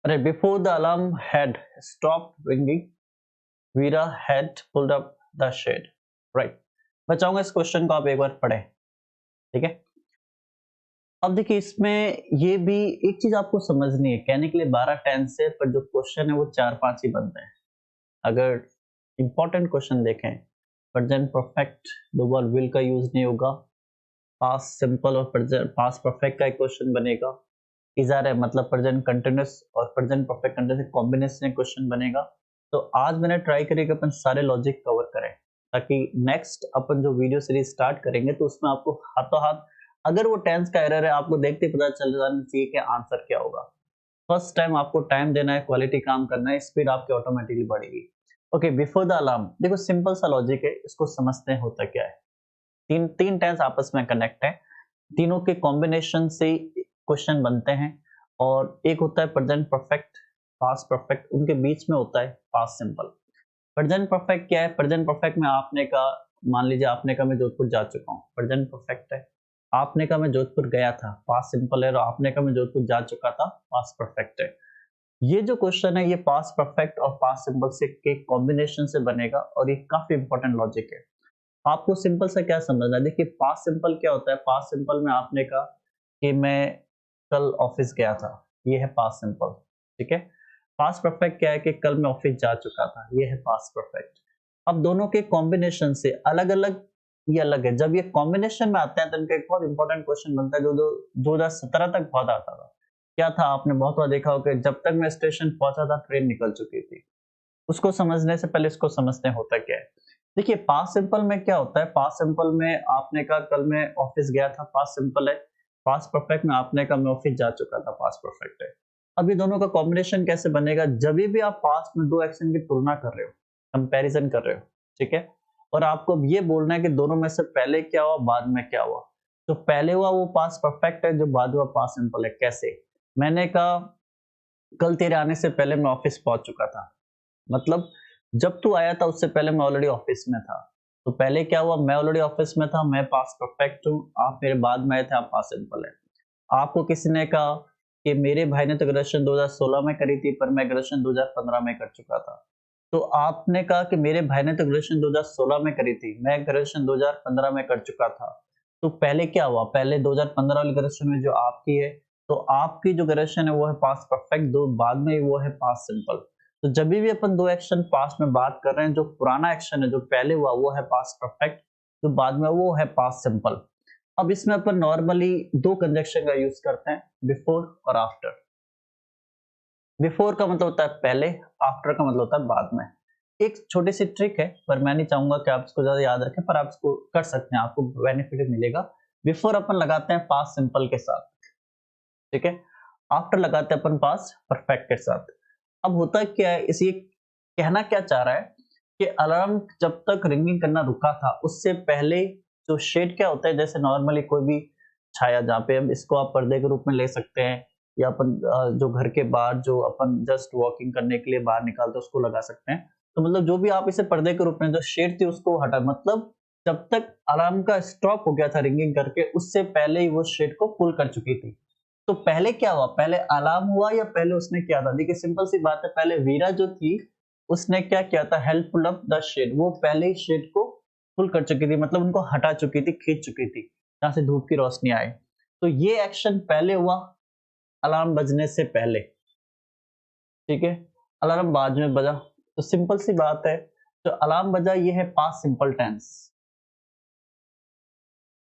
अरे before the alarm had stopped ringing, Veera had pulled up the shade, right. मैं चाहूंगा इस क्वेश्चन को आप एक बार पढ़ें, ठीक है। अब देखिए इसमें ये भी एक चीज आपको समझनी है, कहने के लिए 12 टेंस है पर जो क्वेश्चन है वो 4-5 ही बनते हैं। अगर इंपॉर्टेंट क्वेश्चन देखें, प्रेजेंट परफेक्ट दोबारा विल का यूज नहीं होगा, पास्ट सिंपल और प्रेजेंट पास्ट परफेक्ट का एक क्वेश्चन बनेगा, इज़ार है मतलब प्रेजेंट कंटिन्यूअस और present perfect continuous combination question बनेगा। तो आज मैंने ट्राई करी कि अपन सारे लॉजिक कवर करें, ताकि नेक्स्ट अपन जो वीडियो सीरीज स्टार्ट करेंगे तो उसमें आपको हाथों हाथ अगर वो टेंस का एरर है आपको देखते ही पता चल जाना चाहिए कि आंसर क्या होगा। फर्स्ट टाइम आपको टाइम देना है, क्वालिटी काम करना है, स्पीड आपकी ऑटोमेटिकली बढ़ेगी। ओके, बिफोर द अलार्म देखो सिंपल सा लॉजिक है, इसको समझते हैं होता क्या है। तीन तीन टेंस आपस में कनेक्ट है, तीनों के कॉम्बिनेशन से क्वेश्चन बनते हैं, और एक होता है प्रेजेंट परफेक्ट, पास्ट परफेक्ट, उनके बीच में होता है पास्ट सिंपल। प्रेजेंट परफेक्ट क्या है? प्रेजेंट परफेक्ट में आपने का, मान लीजिए आपने का मैं जोधपुर जा चुका हूँ, प्रेजेंट परफेक्ट है। आपने का मैं जोधपुर गया था, पास्ट सिंपल है, और आपने का मैं जोधपुर जा चुका था, पास्ट परफेक्ट है। ये जो क्वेश्चन है ये पास्ट परफेक्ट और पास्ट सिंपल से के कॉम्बिनेशन से बनेगा, और ये काफी इंपॉर्टेंट लॉजिक है। आपको सिंपल सा क्या समझना है, देखिए पास्ट सिंपल क्या होता है। पास्ट सिंपल में आपने कहा कि मैं कल ऑफिस गया था, ये है पास्ट सिंपल, ठीक है। पास्ट परफेक्ट क्या है कि कल मैं ऑफिस जा चुका था, ये है पास्ट परफेक्ट। अब दोनों के कॉम्बिनेशन से अलग अलग, ये अलग है। जब ये कॉम्बिनेशन में आते हैं तो इनका एक बहुत इंपॉर्टेंट क्वेश्चन बनता है, जो 2017 तक बहुत आता था। क्या था, आपने बहुत बार देखा होगा, जब तक मैं स्टेशन पहुंचा था ट्रेन निकल चुकी थी। उसको समझने से पहले इसको समझते हैं होता क्या है। देखिए पास्ट सिंपल में क्या होता है, पास्ट सिंपल में आपने कहा कल मैं ऑफिस गया था, पास्ट सिंपल है। पास्ट परफेक्ट में आपने कहा मैं ऑफिस जा चुका था, पास्ट परफेक्ट है। अब ये दोनों का कॉम्बिनेशन कैसे बनेगा, जब भी आप पास्ट में दो एक्शन की तुलना कर रहे हो, कंपैरिजन कर रहे हो, ठीक है, और आपको अब ये बोलना है कि दोनों में से पहले क्या हुआ बाद में क्या हुआ। तो पहले हुआ वो पास्ट परफेक्ट है, जो बाद हुआ पास्ट सिंपल है। कैसे? मैंने कहा कल तेरे आने से पहले मैं ऑफिस पहुंच चुका था, मतलब जब तू आया था उससे पहले मैं ऑलरेडी ऑफिस में था। तो पहले क्या हुआ, मैं ऑलरेडी ऑफिस में था, मैं पास्ट परफेक्ट हूँ, आप मेरे बाद में आए थे, आप पास्ट सिंपल है। आपको किसी ने कहा कि मेरे भाई ने तो ग्रेजुएशन 2016 में करी थी, पर मैं ग्रेजुएशन 2015 में कर चुका था। तो आपने कहा कि मेरे भाई ने तो ग्रेजुएशन 2016 में करी थी, मैं ग्रेजुएशन 2015 में कर चुका था। तो पहले क्या हुआ, पहले 2015 वाली ग्रेजुएशन में जो आपकी है, तो आपकी जो ग्रेजुएशन है वो है पास्ट परफेक्ट, दो बाद में वो है पास्ट सिंपल। तो जब भी अपन दो एक्शन पास्ट में बात कर रहे हैं, जो पुराना एक्शन है जो पहले हुआ वो है पास्ट परफेक्ट, जो बाद में वो है पास्ट सिंपल। अब इसमें अपन नॉर्मली दो कंजक्शन का यूज करते हैं, बिफोर और आफ्टर। बिफोर का मतलब होता है पहले, आफ्टर का मतलब होता है बाद में। एक छोटी सी ट्रिक है, पर मैं नहीं चाहूंगा कि आप इसको ज्यादा याद रखें, पर आप इसको कर सकते हैं, आपको बेनिफिट मिलेगा। बिफोर अपन लगाते हैं पास्ट सिंपल के साथ, ठीक है। आफ्टर लगाते हैं अपन पास्ट परफेक्ट के साथ। अब होता क्या है, इसी कहना क्या चाह रहा है कि अलार्म जब तक रिंगिंग करना रुका था उससे पहले जो शेड क्या होता है, जैसे नॉर्मली कोई भी छाया, जहाँ पे हम इसको आप पर्दे के रूप में ले सकते हैं, या अपन जो घर के बाहर जो अपन जस्ट वॉकिंग करने के लिए बाहर निकालते हैं उसको लगा सकते हैं। तो मतलब जो भी आप इसे पर्दे के रूप में, जो शेड थी उसको हटा, मतलब जब तक अलार्म का स्टॉप हो गया था रिंगिंग करके, उससे पहले ही वो शेड को पुल कर चुकी थी। तो पहले क्या हुआ, पहले अलार्म हुआ या पहले उसने क्या था? देखिए सिंपल सी बात है, पहले वीरा जो थी उसने क्या किया था, help pull up the shade, वो पहले ही शेड को पुल कर चुकी थी, मतलब उनको हटा चुकी थी, खींच चुकी थी जहां से धूप की रोशनी आए। तो ये एक्शन पहले हुआ अलार्म बजने से पहले, ठीक है। अलार्म बाद में बजा, तो सिंपल सी बात है, जो अलार्म बजा ये है पास्ट सिंपल टेंस।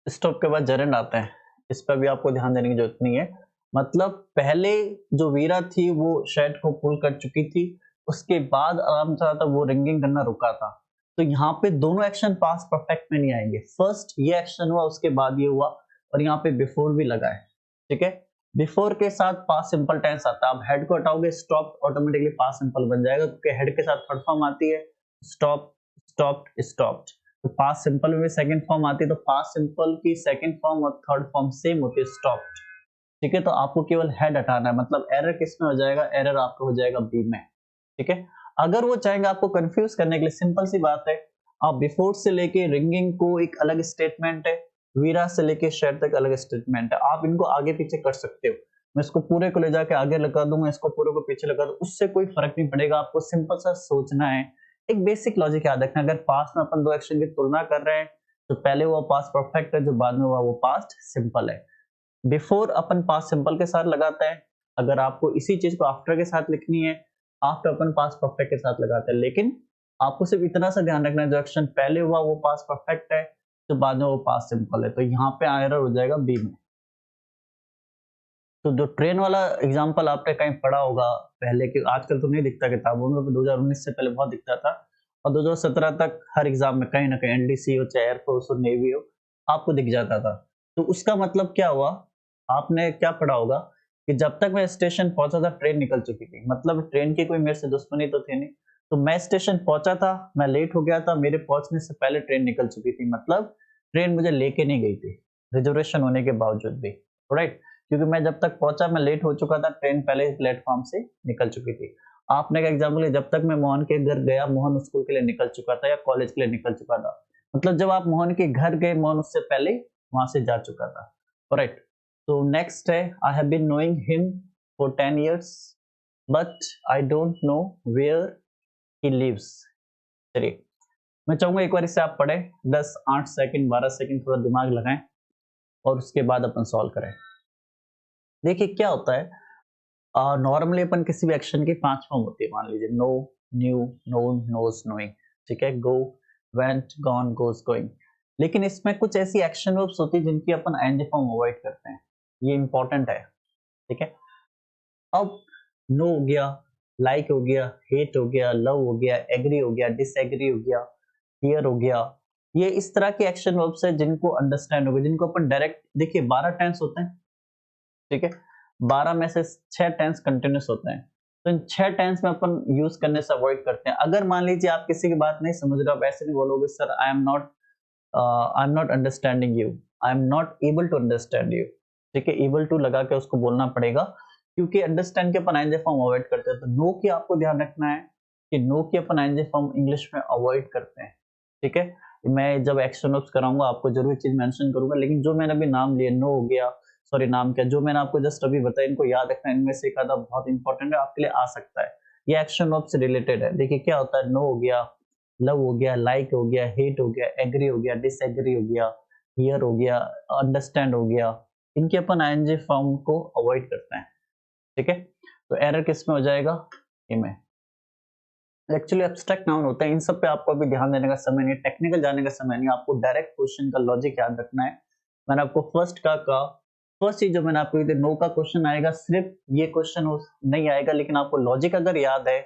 स्टॉप के बाद जरंड आता है, इस पर भी आपको ध्यान देने की जरूरत नहीं है। मतलब पहले जो वीरा थी वो शेड को पुल कर चुकी थी, उसके बाद अलार्म चला था, वो रिंगिंग करना रुका था। तो यहाँ पे दोनों एक्शन पास्ट परफेक्ट में नहीं आएंगे, फर्स्ट ये एक्शन हुआ उसके बाद ये हुआ, और यहाँ पे बिफोर भी लगा है, ठीक है। बिफोर के साथ पास्ट सिंपल टेंस आता है, आप हेड को हटाओगे स्टॉप ऑटोमेटिकली पास्ट सिंपल बन जाएगा, क्योंकि हेड के साथ थर्ड फॉर्म आती है, स्टॉप, स्टॉप्ड, स्टॉप्ड। तो पास्ट सिंपल में भी सेकंड फॉर्म आती है, तो पास्ट सिंपल की सेकंड फॉर्म और थर्ड फॉर्म सेम होती है, स्टॉप्ड, ठीक है। तो आपको केवल हेड हटाना है, मतलब एरर किस में हो जाएगा, एरर आपका हो जाएगा बी में, ठीक है। अगर वो चाहेंगे आपको कंफ्यूज करने के लिए, सिंपल सी बात है, आप बिफोर से लेके रिंगिंग को एक अलग स्टेटमेंट है, वीरा से लेके शेड तक अलग स्टेटमेंट है, आप इनको आगे पीछे कर सकते हो। मैं इसको पूरे को ले जाके आगे लगा दूंगा, इसको पूरे को पीछे लगा दूं, उससे कोई फर्क नहीं पड़ेगा। आपको सिंपल सा सोचना है, एक बेसिक लॉजिक याद रखना, अगर पास्ट में अपन दो एक्शन की तुलना कर रहे हैं तो पहले हुआ पास्ट परफेक्ट है, जो बाद में हुआ वो पास्ट सिंपल है। बिफोर अपन पास्ट सिंपल के साथ लगाते हैं, अगर आपको इसी चीज को आफ्टर के साथ लिखनी है, आफ्टर अपन पास्ट परफेक्ट के साथ लगाते हैं, लेकिन आपको सिर्फ इतना सा ध्यान रखना है, जो एक्शन पहले हुआ वो पास्ट परफेक्ट है, जो बाद में वो पास्ट सिंपल है। तो यहाँ पे एरर हो जाएगा बी में। तो जो ट्रेन वाला एग्जांपल आपने कहीं पढ़ा होगा पहले, कि आजकल तो नहीं दिखता किताबों में, 2019 से पहले बहुत दिखता था, और 2017 तक हर एग्जाम में कहीं ना कहीं एनडीसी हो, चाहे एयरफोर्स हो, नेवी हो, आपको दिख जाता था। तो उसका मतलब क्या हुआ, आपने क्या पढ़ा होगा कि जब तक मैं स्टेशन पहुंचा था ट्रेन निकल चुकी थी, मतलब ट्रेन की कोई मेरे से दुश्मनी तो थी नहीं। तो मैं स्टेशन पहुंचा था, मैं लेट हो गया था, मेरे पहुंचने से पहले ट्रेन निकल चुकी थी, मतलब ट्रेन मुझे लेके नहीं गई थी रिजर्वेशन होने के बावजूद भी, राइट। क्योंकि मैं जब तक पहुंचा मैं लेट हो चुका था, ट्रेन पहले ही प्लेटफॉर्म से निकल चुकी थी। आपने का एग्जाम्पल है, जब तक मैं मोहन के घर गया, मोहन स्कूल के लिए निकल चुका था या कॉलेज के लिए निकल चुका था। मतलब जब आप मोहन के घर गए, मोहन उससे पहले वहां से जा चुका था, राइट। तो नेक्स्ट है, I have been knowing him for 10 years but I don't know where he lives. चलिए, मैं चाहूंगा एक बार इसे आप पढ़े, 10 8 सेकंड 12 सेकंड थोड़ा दिमाग लगाएं, और उसके बाद अपन सॉल्व करें। देखिए क्या होता है, नॉर्मली अपन किसी भी एक्शन की 5 फॉर्म होती है, मान लीजिए know, knew, known, knows, knowing, ठीक है, go, went, gone, goes, going. लेकिन इसमें कुछ ऐसी एक्शन वर्ब्स होती है जिनकी अपन एनजी फॉर्म अवॉइड करते हैं, ये इंपॉर्टेंट है, ठीक है। अब नो हो गया, लाइक हो गया, हेट हो गया, लव हो गया, एग्री हो गया, डिसएग्री हो गया, हियर हो गया, ये इस तरह के एक्शन वर्ब्स है जिनको अंडरस्टैंड होगा, जिनको अपन डायरेक्ट, देखिए 12 टेंस होते हैं, ठीक है, 12 में से 6 टेंस कंटिन्यूस होते हैं। तो इन 6 टेंस में अपन यूज करने से अवॉइड करते हैं। अगर मान लीजिए आप किसी की बात नहीं समझ रहे, आप ऐसे नहीं बोलोगे sir I am not understanding you, I am not able to understand you, ठीक है, एबल टू लगा के उसको बोलना पड़ेगा, क्योंकि अंडरस्टैंड के अपन आईएनजी फॉर्म अवॉइड करते हैं। तो नो की आपको ध्यान रखना है कि नो की अपन आईएनजी फॉर्म इंग्लिश में अवॉइड करते हैं, ठीक है। मैं जब एक्शन वर्ब्स कराऊंगा आपको जरूर चीज मेंशन करूंगा, लेकिन जो मैंने अभी नाम लिए, नो हो गया, सॉरी नाम क्या, जो मैंने आपको जस्ट अभी बताया, इनको याद रखना, इनमें से एक आधा बहुत इंपॉर्टेंट है, आपके लिए आ सकता है, ये एक्शन वर्ब से रिलेटेड है। देखिए क्या होता है, नो हो गया, लव हो गया, लाइक हो गया, हेट हो गया, एग्री हो गया, डिसएग्री हो गया, हियर हो गया, अंडरस्टैंड हो गया, इनके अपन आईएनजी फॉर्म को अवॉइड करते हैं, ठीक है। तो एरर किस में हो जाएगा, इनमें। एक्चुअली एब्स्ट्रैक्ट नाउन होता है, इन सब पे आपको अभी ध्यान देने का समय नहीं, टेक्निकल जाने का समय नहीं, आपको डायरेक्ट क्वेश्चन का लॉजिक याद रखना है। मैंने आपको फर्स्ट चीज जो मैंने आपको दी, नो का क्वेश्चन आएगा, सिर्फ ये क्वेश्चन नहीं आएगा, लेकिन आपको लॉजिक अगर याद है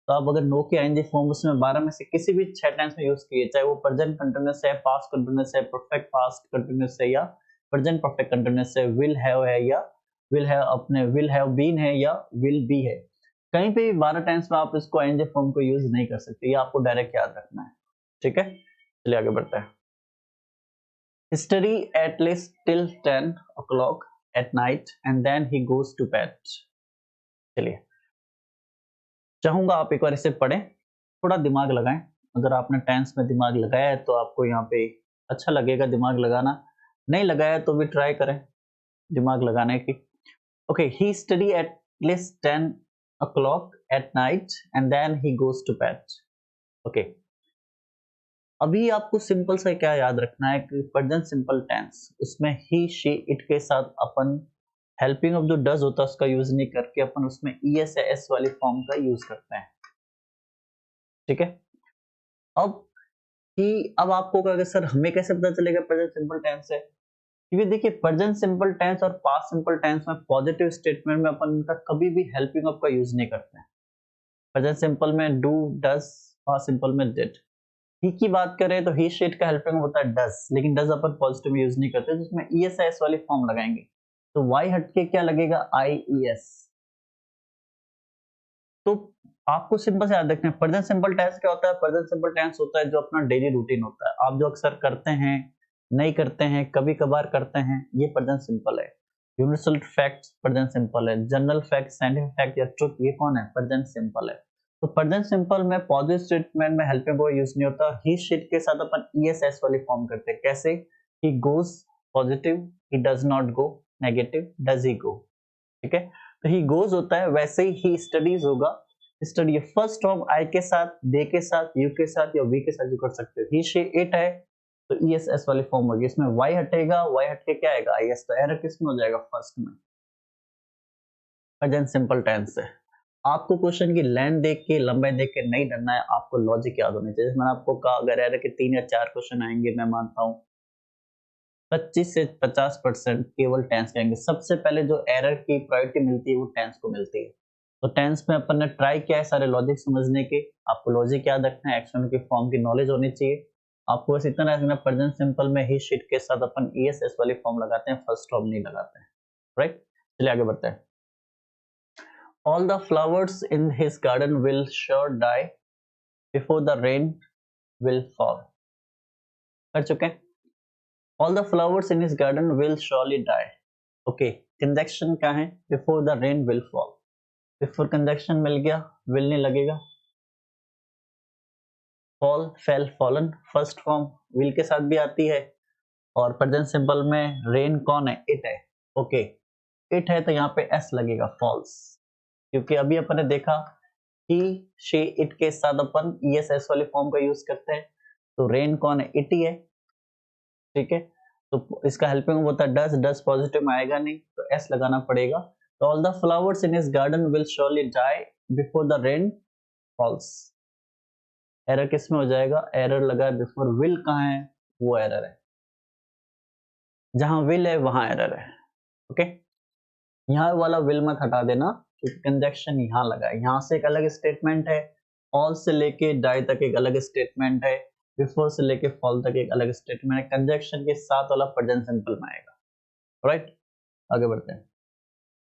तो आप अगर नो की आईएनजी फॉर्म उसमें 12 में से किसी भी 6 टेंस में यूज किए, चाहे वो प्रेजेंट कंटीन्यूअस है, पास्ट कंटीन्यूअस है, परफेक्ट पास्ट कंटीन्यूअस है, या प्रेजेंट परफेक्ट कंटीन्यूअस है, विल हैव है, या विल हैव अपने विल हैव बीन है, या विल बी है, कहीं पे भी 12 टाइम्स में आप इसको एनजे फॉर्म को यूज नहीं कर सकते, ये आपको डायरेक्ट याद रखना है, ठीक है। चलिए आगे बढ़ते हैं। Study at least till 10 o'clock at night and then he goes to bed. चलिए, चाहूंगा आप एक बार इसे पढ़ें, थोड़ा दिमाग लगाएं। अगर आपने टेंस में दिमाग लगाया है तो आपको यहाँ पे अच्छा लगेगा दिमाग लगाना, नहीं लगाया तो भी ट्राई करें दिमाग लगाने की। Okay, he study at least 10 o'clock at night and then he goes to bed. Okay. अभी आपको सिंपल सा क्या याद रखना है कि प्रेजेंट सिंपल टेंस, उसमें ही, शी, इट के साथ अपन हेल्पिंग ऑफ जो डज होता है उसका यूज नहीं करके अपन उसमें ईएस या एस वाली फॉर्म का यूज करते हैं, ठीक है। अब अब आपको कहेगा सर हमें कैसे पता चलेगा प्रेजेंट सिंपल टेंस है, क्योंकि देखिए प्रेजेंट सिंपल टेंस और पास्ट सिंपल टेंस में पॉजिटिव स्टेटमेंट में अपन का कभी भी हेल्पिंग ऑफ का यूज नहीं करते हैं। प्रेजेंट सिंपल में डू, डज, पास्ट सिंपल में डिड। ही की बात करें तो ही, शीट का हेल्पिंग होता है डज, लेकिन डज अपन पॉजिटिव में यूज नहीं करते, जिसमें ईएसआईएस वाली फॉर्म लगाएंगे, तो वाई हटके क्या लगेगा, आईईएस। तो आपको सिंपल से याद रखना है, प्रेजेंट सिंपल टेंस क्या होता है, प्रेजेंट सिंपल टेंस होता है जो अपना डेली रूटीन होता है, आप जो अक्सर करते हैं, नहीं करते हैं, कभी कभार करते हैं, ये प्रेजेंट सिंपल है। यूनिवर्सल फैक्ट्स प्रेजेंट सिंपल है, जनरल फैक्ट, साइंटिफिक फैक्ट या ट्रुथ, ये कौन है, प्रेजेंट सिंपल है। तो प्रेजेंट सिंपल में पॉजिटिव स्टेटमेंट में हेल्पिंग वर्ब यूज नहीं होता, ही शीट के साथ अपन ईएसएस वाली फॉर्म करते हैं, कैसे, he goes positive, he does not go negative, does he go, ठीक है। तो ही गोज होता है, वैसे ही स्टडीज होगा, स्टडी फर्स्ट फॉर्म आई के साथ, दे के साथ, यू के साथ या वी के साथ जो कर सकते हो, ही, शी, इट है, तो ESS वाली फॉर्म होगी, इसमें y हटेगा, y हट के क्या आएगा IS, तो एरर किस में हो जाएगा फर्स्ट में, प्रेजेंट सिंपल टेंस से। आपको क्वेश्चन की लेंथ देख के लंबाई देख के नहीं डरना है, आपको लॉजिक याद होनी चाहिए। मैंने आपको कहा अगर एरर के 3 या 4 क्वेश्चन आएंगे, मैं मानता हूँ 25 से 50% केवल टेंस के आएंगे। सबसे पहले जो एरर की प्रायोरिटी मिलती है वो टेंस को मिलती है। तो टेंस में अपन ने ट्राई किया है सारे लॉजिक समझने के, आपको लॉजिक याद रखना है, एक्शन की फॉर्म की नॉलेज होनी चाहिए। आपको बस इतना रखना, प्रेजेंट सिंपल में ही शीट के साथ अपन ESS वाली फॉर्म लगाते हैं, फर्स्ट फॉर्म नहीं लगाते हैं, राइट। चलिए आगे बढ़ते हैं। All the flowers in his garden will sure die before the rain will fall. कर चुके हैं। All the flowers in his garden will surely die. Okay, conjunction क्या है? Before the rain will fall. Before conjunction मिल गया, will नहीं लगेगा। Fall, fell, fallen, first form will के साथ भी आती है, और present simple में rain कौन है? It है। Okay, it है तो यहाँ पे s लगेगा, false, क्योंकि अभी अपन ने देखा he, she, it के साथ अपन ESS वाली फॉर्म का यूज करते हैं, तो रेन कौन है? इट ही है, ठीक है। तो इसका हेल्पिंग होता है डस, डस पॉजिटिव में आएगा नहीं तो एस लगाना पड़ेगा। तो all the flowers in his garden will surely die before the rain falls. Error किस में हो जाएगा? एरर लगा है बिफोर, विल कहाँ है? वो एरर है, जहां विल है वहां एरर है, ओके। यहाँ वाला विल मत हटा देना, क्योंकि कंजक्शन यहाँ लगा है, यहाँ से एक अलग स्टेटमेंट है, ऑल से लेके डाई तक एक अलग स्टेटमेंट है, बिफोर से लेके फॉल तक एक अलग स्टेटमेंट है, कंजक्शन के साथ वाला प्रेजेंट सिंपल में आएगा, राइट। आगे बढ़ते हैं।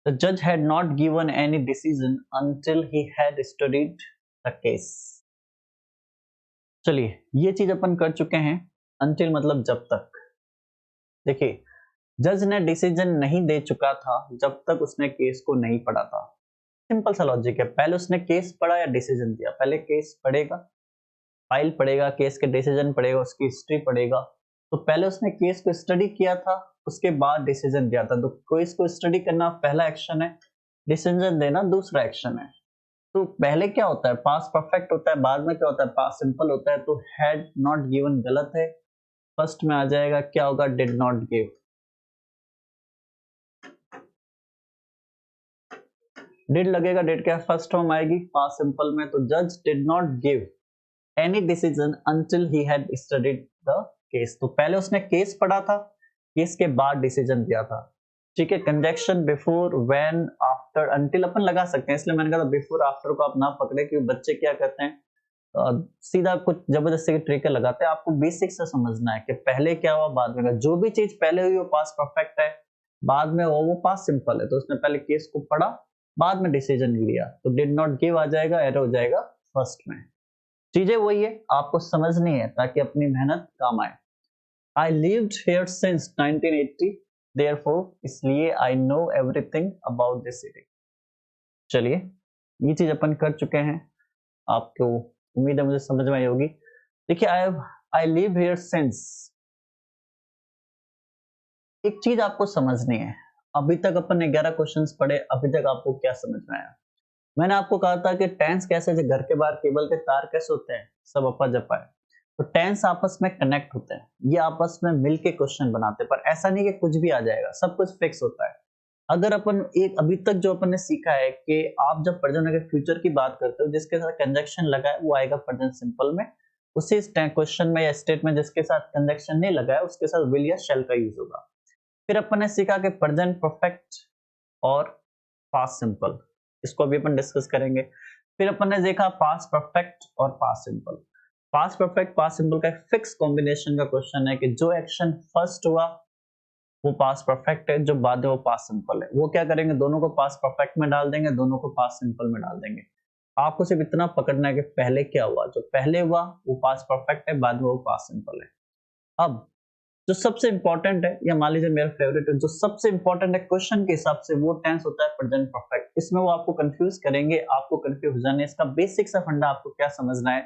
The judge had not given any decision until he had studied the case. चलिए ये चीज अपन कर चुके हैं, until मतलब जब तक। देखिए जज ने डिसीजन नहीं दे चुका था जब तक उसने केस को नहीं पढ़ा था। सिंपल सा लॉजिक है, पहले उसने केस पढ़ा या डिसीजन दिया? पहले केस पढ़ेगा, फाइल पढ़ेगा, केस के डिसीजन पढ़ेगा, उसकी हिस्ट्री पढ़ेगा। तो पहले उसने केस को स्टडी किया था, उसके बाद डिसीजन दिया था। तो केस को स्टडी करना पहला एक्शन है, डिसीजन देना दूसरा एक्शन है। तो पहले क्या होता है? पास्ट परफेक्ट होता है, बाद में क्या होता है? पास्ट सिंपल होता है। तो हैड नॉट गिवन गलत है, फर्स्ट में आ जाएगा, क्या होगा? Did not give. डिड लगेगा, डिड क्या फर्स्ट फॉर्म आएगी पास्ट सिंपल में। तो जज did not give any decision until he had studied the case. तो पहले उसने केस पढ़ा था, केस के बाद डिसीजन दिया था, ठीक है। Conjunction before, when, after, until अपन लगा सकते हैं, इसलिए मैंने कहा बिफोर आफ्टर को आप ना पकड़े, क्योंकि बच्चे क्या करते हैं सीधा कुछ जबरदस्ती के ट्रिक लगाते हैं। आपको बेसिक से समझना है कि पहले क्या हुआ बाद में, जो भी चीज पहले हुई वो पास्ट परफेक्ट है, बाद में वो पास्ट सिंपल है। तो उसने पहले केस को पढ़ा, बाद में डिसीजन लिया, तो डिड नॉट गिव आ जाएगा, एरर हो जाएगा फर्स्ट में। चीजें वही है, आपको समझनी है ताकि अपनी मेहनत काम आए। I lived here since 1980, therefore इसलिए I know everything about this city। चलिए ये चीज अपन कर चुके हैं, आपको उम्मीद है मुझे समझ में आई होगी। देखिए I live here since, एक चीज आपको समझनी है। अभी तक अपन ने 11 क्वेश्चंस पढ़े, अभी तक आपको क्या समझ में आया? मैंने आपको कहा था कि टेंस कैसे, घर के बाहर केबल के तार कैसे होते हैं, सब अपा जपा है। तो टेंस आपस में कनेक्ट होते हैं, ये आपस में मिलके क्वेश्चन बनाते हैं, पर ऐसा नहीं कि कुछ भी आ जाएगा, सब कुछ फिक्स होता है। अगर अपन एक अभी तक जो अपन ने सीखा है कि आप जब प्रेजेंट के फ्यूचर की बात करते हो, जिसके साथ कंजक्शन लगा है वो आएगा प्रेजेंट सिंपल में, उसी क्वेश्चन में या स्टेटमेंट जिसके साथ कंजक्शन नहीं लगा है उसके साथ विल या शैल का यूज होगा। फिर अपन ने सीखा कि प्रेजेंट परफेक्ट और पास्ट सिंपल, इसको अभी अपन डिस्कस करेंगे। फिर अपन ने देखा पास्ट परफेक्ट और past simple. Past perfect past simple का फिक्स कॉम्बिनेशन का क्वेश्चन है कि जो एक्शन फर्स्ट हुआ वो पास्ट परफेक्ट है, जो बाद में वो पास्ट सिंपल है। वो क्या करेंगे? दोनों को पास्ट परफेक्ट में डाल देंगे, दोनों को पास्ट सिंपल में डाल देंगे। आपको सिर्फ इतना पकड़ना है कि पहले क्या हुआ, जो पहले हुआ वो पास्ट परफेक्ट है, बाद में वो पास्ट सिंपल है। अब जो सबसे इंपॉर्टेंट है, या मान लीजिए मेरा फेवरेट है, जो सबसे इंपॉर्टेंट है क्वेश्चन के हिसाब से, वो टेंस होता है प्रेजेंट परफेक्ट। इसमें वो आपको कंफ्यूज करेंगे, आपको कंफ्यूजन है। इसका बेसिक सा फंडा आपको क्या समझना है,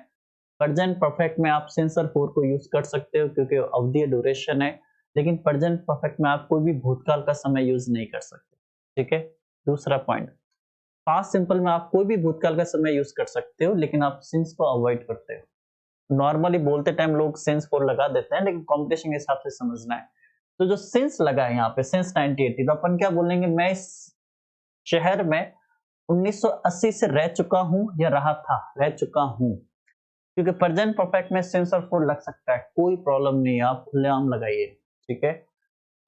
प्रेजेंट परफेक्ट में आप सिंस और फॉर को यूज कर सकते हो क्योंकि अवधि ड्यूरेशन है, लेकिन प्रेजेंट परफेक्ट में आप कोई भी भूतकाल का समय यूज नहीं कर सकते, ठीक है। दूसरा पॉइंट, पास्ट सिंपल में आप कोई भी भूतकाल का समय यूज कर सकते हो, लेकिन आप सिंस को अवॉइड करते हो। नॉर्मली बोलते टाइम लोग सिंस फॉर लगा देते हैं, लेकिन कॉम्पिटिशन के हिसाब से समझना है। तो जो सिंस लगा है यहाँ पे, सिंस 1980, तो अपन क्या बोलेंगे, मैं इस शहर में 1980 से रह चुका हूं या रहा था, रह चुका हूं। क्योंकि प्रेजेंट परफेक्ट में सिंस और फॉर लग सकता है, कोई प्रॉब्लम नहीं है, आप खुलेआम लगाइए, ठीक है।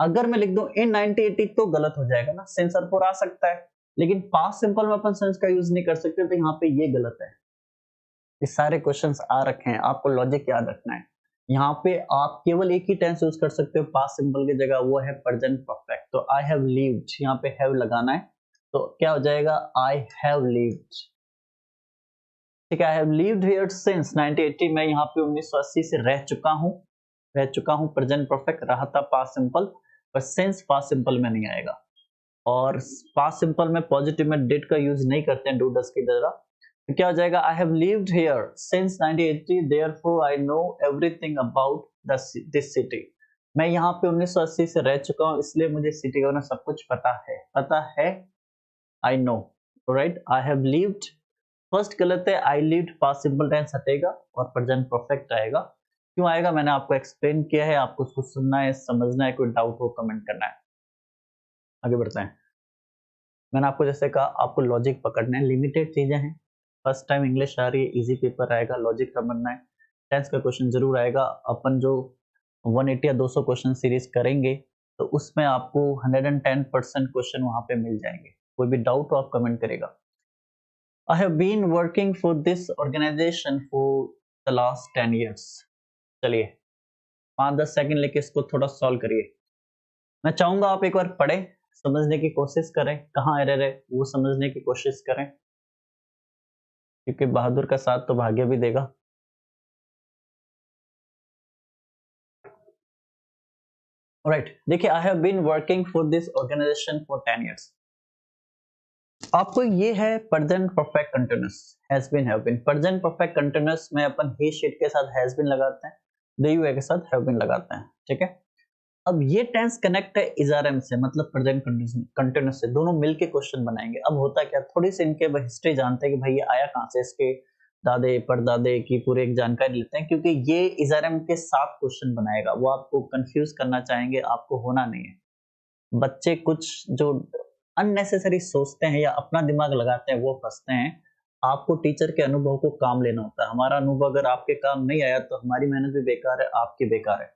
अगर मैं लिख दूं इन 1980 तो गलत हो जाएगा ना, सिंस और फॉर आ सकता है, लेकिन पास्ट सिंपल में अपन सिंस का यूज नहीं कर सकते, तो यहाँ पे ये गलत है। ये सारे क्वेश्चंस आ रखे हैं, आपको लॉजिक याद रखना है। यहाँ पे आप केवल एक ही टेंस यूज कर सकते हो पास्ट सिंपल की जगह, वो है प्रेजेंट परफेक्ट। तो आई हैव लिव्ड, यहाँ पे हैव लगाना है, तो क्या हो जाएगा, आई हैव लिव्ड, ठीक है। I have lived here since 1980, मैं यहाँ पे 1980 से रह चुका हूँ, रह चुका हूँ, प्रेजेंट परफेक्ट। रहा था पास्ट सिंपल, पर सिंस पास्ट सिंपल में नहीं आएगा। और पास्ट सिंपल में पॉजिटिव में डिड का यूज नहीं करते हैं, डू डस की तरह। तो क्या हो जाएगा, आई have lived here since 1980, therefore I know everything about this city. मैं यहाँ पे 1980 से रह चुका हूँ, इसलिए मुझे सिटी का सब कुछ पता है, पता है, I know, right. I have lived, first गलत है, I lived past simple tense हटेगा और प्रेजेंट परफेक्ट आएगा। क्यों आएगा मैंने आपको एक्सप्लेन किया है, आपको उसको सुनना है, समझना है, कोई डाउट हो कमेंट करना है। आगे बढ़ते हैं। मैंने आपको जैसे कहा, आपको लॉजिक पकड़ना है, लिमिटेड चीजें हैं, फर्स्ट टाइम इंग्लिश आ रही है, इजी पेपर आएगा, लॉजिक समझना है। टेंस का क्वेश्चन जरूर आएगा, अपन जो 180 या 200 क्वेश्चन सीरीज करेंगे, तो उसमें आपको 110% क्वेश्चन वहां पे मिल जाएंगे। कोई भी डाउट हो आप कमेंट करेगा। I have been working for this organization for the last 10 years. चलिए 5-10 सेकंड लेके इसको थोड़ा सॉल्व करिए। मैं चाहूंगा आप एक बार पढ़े, समझने की कोशिश करें, कहाँ एरर है वो समझने की कोशिश करें, क्योंकि बहादुर का साथ तो भाग्य भी देगा। राइट, देखिए, I have been working for this organisation for 10 years। आपको ये है present perfect continuous, has been, have been. Present perfect continuous में अपन ही शीट के साथ हैज बीन लगाते हैं, द यू के साथ हैव बीन लगाते हैं, ठीक है। अब ये टेंस कनेक्ट है इजआरएम से, मतलब प्रेजेंट कंटीन्यूअस से, दोनों मिलके क्वेश्चन बनाएंगे। अब होता क्या, थोड़ी सी इनके हिस्ट्री जानते हैं कि भाई ये आया कहां से, इसके दादे परदादे की पूरी एक जानकारी लेते हैं, क्योंकि ये इजआरएम के साथ क्वेश्चन बनाएगा। वो आपको कंफ्यूज करना चाहेंगे, आपको होना नहीं है। बच्चे कुछ जो अननेसेसरी सोचते हैं या अपना दिमाग लगाते हैं, वो फंसते हैं। आपको टीचर के अनुभव को काम लेना होता है। हमारा अनुभव अगर आपके काम नहीं आया तो हमारी मेहनत भी बेकार है, आपकी बेकार है।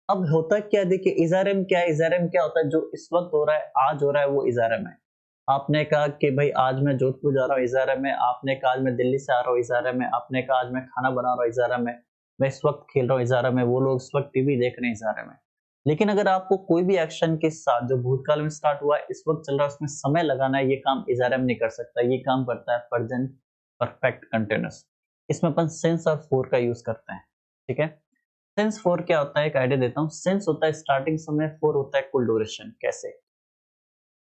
अब होता क्या, देखिए, इजआरएम क्या है, इजआरएम क्या होता है, जो इस वक्त हो रहा है, आज हो रहा है, वो इजआरएम है। आपने कहा कि भाई आज मैं जोधपुर जा रहा हूँ, इजआरएम है। आपने कहा आज मैं दिल्ली से आ रहा हूँ, इजआरएम है। आपने कहा आज मैं खाना बना रहा हूँ, इजआरएम है। मैं इस वक्त खेल रहा हूँ, इजआरएम है। वो लोग इस वक्त टीवी देख रहे हैं, इजआरएम है। लेकिन अगर आपको कोई भी एक्शन के साथ जो भूतकाल में स्टार्ट हुआ है, इस वक्त चल रहा है, उसमें समय लगाना है, ये काम इजआरएम नहीं कर सकता। ये काम करता है प्रेजेंट परफेक्ट कंटीन्यूअस। इसमें अपन सिंस और फॉर का यूज करते हैं, ठीक है। सिंस फॉर क्या होता है, एक आइडिया देता हूँ। सिंस होता है स्टार्टिंग समय, फॉर होता है कुल ड्यूरेशन। कैसे,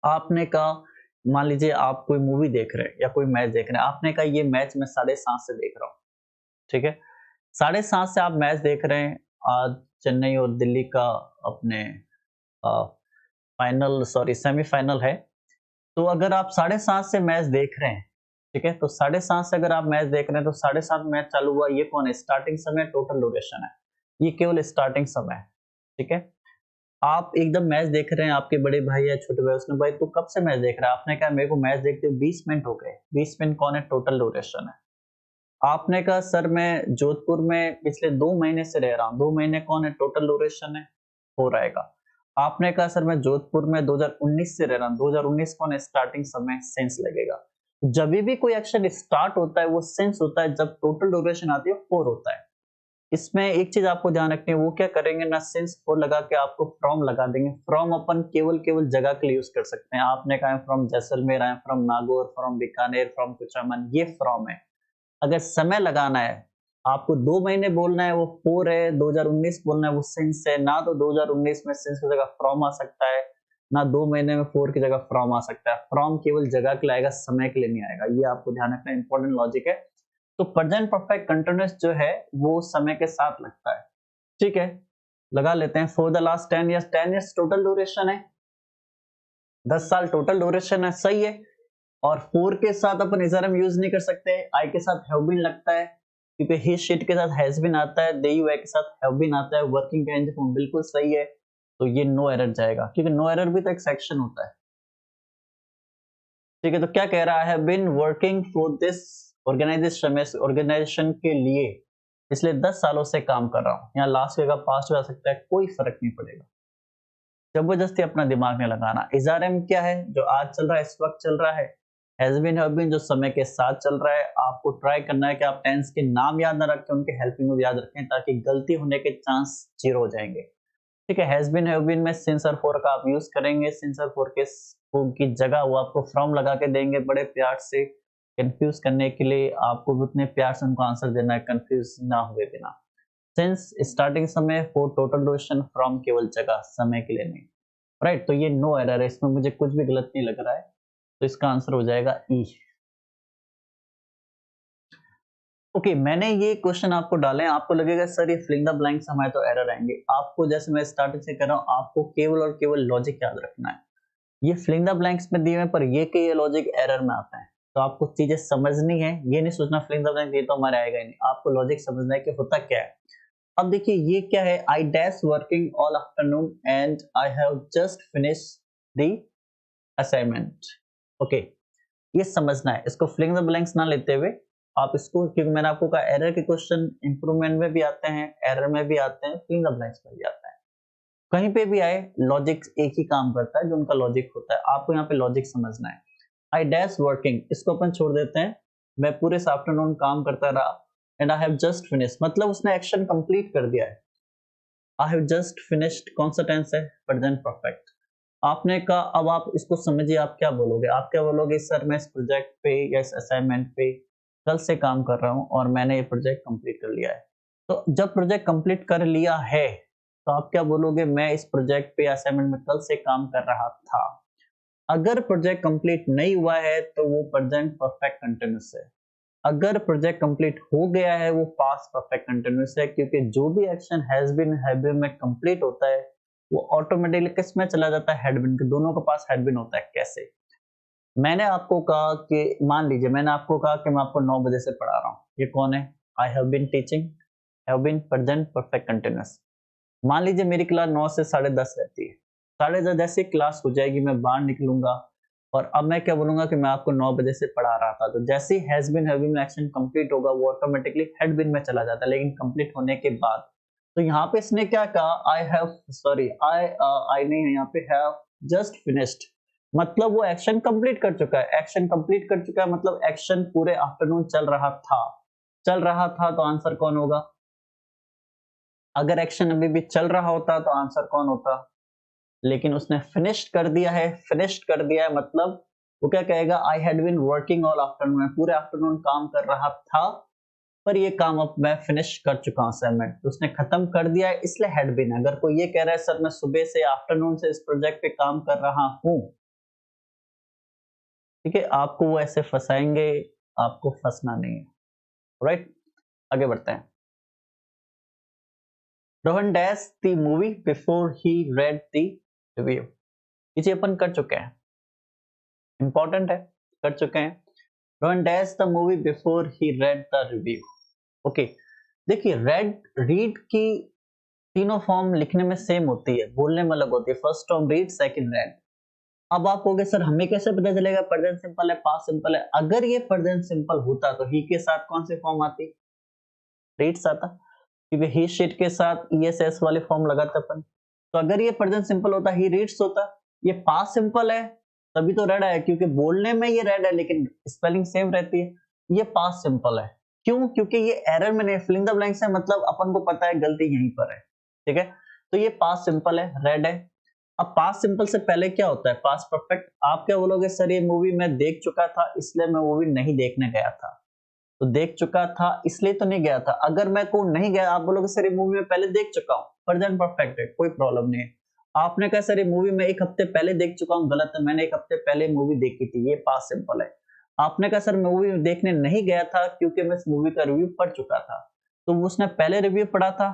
आपने कहा, मान लीजिए आप कोई मूवी देख रहे हैं या कोई मैच देख रहे हैं, आपने कहा ये मैच मैं 7:30 से देख रहा हूँ, ठीक है। 7:30 से आप मैच देख रहे हैं, आज चेन्नई और दिल्ली का अपने फाइनल, सॉरी सेमीफाइनल है। तो अगर आप 7:30 से मैच देख रहे हैं, ठीक है, तो 7:30 से अगर आप मैच देख रहे हैं, तो 7:30 मैच चालू हुआ, ये कौन है, स्टार्टिंग समय, टोटल ड्यूरेशन है, ये केवल स्टार्टिंग समय है, ठीक है। आप एकदम मैच देख रहे हैं, आपके बड़े भाई या छोटे भाई, उसने, भाई तू कब से मैच देख रहा है, आपने कहा मेरे को मैच देखते हुए 20 मिनट हो गए। 20 मिनट कौन है, टोटल ड्यूरेशन है। आपने कहा सर मैं जोधपुर में पिछले 2 महीने से रह रहा हूँ, 2 महीने कौन है, टोटल ड्यूरेशन है, हो रहेगा। आपने कहा सर मैं जोधपुर में 2019 से रह रहा हूँ, 2019 कौन है, स्टार्टिंग समय, सेंस लगेगा। जब भी कोई एक्शन स्टार्ट होता है वो सेंस होता है, जब टोटल ड्यूरेशन आती है फॉर होता है। इसमें एक चीज आपको ध्यान रखनी है, वो क्या करेंगे ना, सिंस फॉर लगा के आपको फ्रॉम लगा देंगे। फ्रॉम अपन केवल जगह के लिए यूज कर सकते हैं। आपने कहा फ्रॉम जैसलमेर आए, from Nagaur, from Bikaner, from Kuchaman, ये फ्रॉम है। अगर समय लगाना है, आपको 2 महीने बोलना है, वो फॉर है। 2019 बोलना है, वो सिंस है ना। तो 2019 में सिंस की जगह फ्रॉम आ सकता है ना, 2 महीने में फॉर की जगह फ्रॉम आ सकता है। फ्रॉम केवल जगह के लिए आएगा, समय के लिए नहीं आएगा। ये आपको ध्यान रखना, इंपॉर्टेंट लॉजिक है। तो प्रेजेंट परफेक्ट कंटीन्यूअस जो है वो समय के साथ लगता है, ठीक है। लगा लेते हैं, for the last 10 years, 10 years total duration है, 10 साल टोटल ड्यूरेशन है, सही है। और फॉर के साथ अपन इजरम यूज नहीं कर सकते, आई के साथ हैव बीन लगता है, क्योंकि ही शिट के साथ हैज बीन आता है, दे यू के साथ हैव बीन आता है, वर्किंग का एनजी फॉर्म बिल्कुल सही है, तो ये नो एरर जाएगा, क्योंकि नो एरर भी तो एक सेक्शन होता है। ठीक है, तो क्या कह रहा है, been working for this organisation के लिए पिछले 10 सालों से काम कर रहा हूँ। यहाँ लास्ट का पास्ट हो सकता है, कोई फर्क नहीं पड़ेगा, जबरदस्ती अपना दिमाग नहीं लगाना। इजआरएम क्या है, जो आज चल रहा है, इस वक्त चल रहा है। हैज बीन हैव बीन जो समय के साथ चल रहा है। आपको ट्राई करना है कि आप टेंस के नाम याद ना रखें, उनके हेल्पिंग वर्ब याद रखें, ताकि गलती होने के चांस 0 हो जाएंगे। ठीक है, हैज बीन हैव बीन में सिंस और फॉर का आप यूज करेंगे। सिंस और फॉर के की जगह वो आपको फ्रॉम लगा के देंगे, बड़े प्यार से कंफ्यूज करने के लिए आपको उतने प्यार से उनको आंसर देना है, कंफ्यूज ना हुए बिना। सिंस स्टार्टिंग समय, फॉर टोटल ड्यूरेशन, फ्रॉम केवल जगह, समय के लिए नहीं। राइट, तो ये नो एरर है, इसमें मुझे कुछ भी गलत नहीं लग रहा है, तो इसका आंसर हो जाएगा ई। ओके, मैंने ये क्वेश्चन आपको डाले हैं, आपको लगेगा सर ये फिलिंग द ब्लैंक्स हमारे तो एरर आएंगे। आपको, जैसे मैं स्टार्टिंग से कर रहा हूँ, आपको केवल और केवल लॉजिक याद रखना है। ये फिलिंग द ब्लैंक्स में दिए हुए, पर ये के ये लॉजिक एरर में आता है, तो आपको चीजें समझनी है। ये नहीं सोचना फिलिंग द ब्लैंक्स ये तो हमारे आएगा ही नहीं, आपको लॉजिक समझना है कि होता क्या है। अब देखिए ये क्या है, I dash working all afternoon and I have just finish the assignment. Okay, ये समझना है, इसको फिलिंग द ब्लैंक्स ना लेते हुए आप इसको, क्योंकि मैंने आपको कहा एरर के क्वेश्चन इंप्रूवमेंट में भी आते हैं, एरर में भी आते हैं, फिलिंग द ब्लैंक्स में भी आता है। कहीं पे भी आए, लॉजिक एक ही काम करता है, जो उनका लॉजिक होता है, आपको यहाँ पे लॉजिक समझना है। आई डैश वर्किंग, इसको अपन छोड़ देते हैं, मैं पूरे आफ्टरनून काम करता रहा, and I have just finish, मतलब उसने एक्शन कंप्लीट कर दिया है। आई हैव जस्ट फिनिश्ड कौन सा टेंस है, प्रेजेंट परफेक्ट। आपने कहा, अब आप इसको समझिए, आप क्या बोलोगे, आप क्या बोलोगे, सर मैं इस प्रोजेक्ट पे या इस असाइनमेंट पे कल से काम कर रहा हूँ और मैंने ये प्रोजेक्ट कंप्लीट कर लिया है। तो जब प्रोजेक्ट कंप्लीट कर लिया है, तो आप क्या बोलोगे, मैं इस प्रोजेक्ट पे असाइनमेंट में कल से काम कर रहा था। अगर प्रोजेक्ट कंप्लीट नहीं हुआ है तो वो प्रेजेंट परफेक्ट कंटिन्यूअस है। अगर प्रोजेक्ट कंप्लीट हो गया है, वो पास्ट परफेक्ट कंटिन्यूअस है, क्योंकि जो भी action has been have been में कंप्लीट होता है, वो ऑटोमेटिकली किस में चला जाता है, हैड बीन के, दोनों के पास हैड बीन होता है। कैसे, मैंने आपको कहा कि, मान लीजिए मैंने आपको कहा कि मैं आपको 9 बजे से पढ़ा रहा हूँ, ये कौन है, I have been teaching, have been present perfect continuous. मान लीजिए मेरी क्लास 9 से 10:30 रहती है, 10:30 जैसे क्लास हो जाएगी, मैं बाहर निकलूंगा और अब मैं क्या बोलूंगा कि मैं आपको 9 बजे से पढ़ा रहा था, तो जैसे ही हैज बीन हैव बीन में एक्शन कंप्लीट होगा, वो ऑटोमेटिकली हैड बीन में चला जाता है, लेकिन कंप्लीट होने के बाद। तो यहाँ पे इसने क्या कहा, आई हैव, सॉरी आई नहीं है यहाँ पे, हैव जस्ट फिनिश्ड, मतलब वो एक्शन कंप्लीट कर चुका है। एक्शन कंप्लीट कर चुका है मतलब एक्शन पूरे आफ्टरनून चल रहा था। चल रहा था तो आंसर कौन होगा, अगर एक्शन अभी भी चल रहा होता तो आंसर कौन होता, लेकिन उसने फिनिश्ड कर दिया है। फिनिश्ड कर दिया है मतलब वो क्या कहेगा, I had been working all afternoon, मैं पूरे आफ्टरनून काम कर रहा था, पर ये काम अब मैं फिनिश कर चुका हूं असाइनमेंट, तो उसने खत्म कर दिया है, इसलिए हैड बीन। अगर कोई ये कह रहा है सर मैं सुबह से आफ्टरनून से इस प्रोजेक्ट पे काम कर रहा हूं, ठीक है, आपको वो ऐसे फंसाएंगे, आपको फंसना नहीं है। राइट, आगे बढ़ते हैं। Rohan dash the movie before he read the review, इसे अपन कर चुके हैं, इंपॉर्टेंट है, कर चुके हैं। Rohan dash the movie before he read the review. Okay, देखिए रेड, रीड की तीनों फॉर्म लिखने में सेम होती है, बोलने में अलग होती है। First form read, second red. अब आप कहोगे सर हमें कैसे पता चलेगा प्रेजेंट सिंपल है पास्ट सिंपल है। अगर ये प्रेजेंट सिंपल होता तो ही के साथ कौन सी फॉर्म आती, रीड्स आता, क्योंकि ही शीट के साथ ईएसएस वाली फॉर्म लगाते अपन। तो अगर ये प्रेजेंट सिंपल होता, ही रीड्स होता। ये पास्ट सिंपल है तभी तो रेड है, क्योंकि बोलने में ये रेड है लेकिन स्पेलिंग सेम रहती है। ये पास्ट सिंपल है, क्यों, क्योंकि ये एरर में नहीं, फिलिंग द ब्लैंक्स है, मतलब अपन को पता है गलती यहीं पर है। ठीक है, तो ये पास्ट सिंपल है, रेड है। अब पास्ट सिंपल से पहले क्या होता है, पास्ट परफेक्ट। आप क्या बोलोगे, सर ये मूवी मैं देख चुका था इसलिए मैं मूवी नहीं देखने गया था। तो देख चुका था इसलिए तो नहीं गया था। अगर मैं को नहीं गया, आप बोलोगे सर ये मूवी में पहले देख चुका हूँ, प्रेजेंट परफेक्ट है, कोई प्रॉब्लम नहीं है। आपने कहा सर ये मूवी मैं 1 हफ्ते पहले देख चुका हूँ, गलत है, मैंने 1 हफ्ते पहले मूवी देखी थी, ये पास्ट सिंपल है। आपने कहा सर मूवी देखने नहीं गया था क्योंकि मैं इस मूवी का रिव्यू पढ़ चुका था, तो उसने पहले रिव्यू पढ़ा था,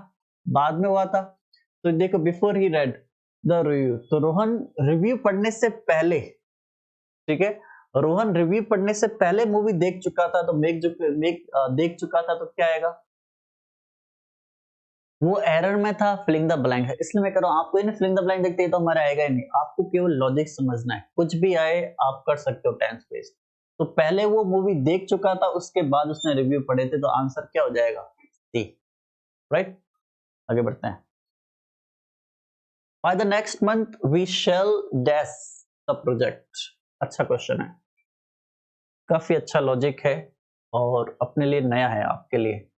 बाद में हुआ था। तो देखो before he read the review, तो रोहन रिव्यू पढ़ने से पहले, ठीक है, रोहन रिव्यू पढ़ने से पहले मूवी देख चुका था, तो देख चुका था तो क्या आएगा? वो एरर में था, फिलिंग द ब्लैंक है, इसलिए मैं कह रहा हूँ आपको इन फिलिंग द ब्लैंक देखते ही तो हमारा आएगा ही नहीं, आपको केवल लॉजिक समझना है, कुछ भी आए आप कर सकते हो टेंस बेस्ड। तो पहले वो मूवी देख चुका था, उसके बाद उसने रिव्यू पढ़े थे, तो आंसर क्या हो जाएगा? C, right. आगे बढ़ते हैं। By the next month we shall dash the project. अच्छा क्वेश्चन है, काफी अच्छा लॉजिक है और अपने लिए नया है, आपके लिए,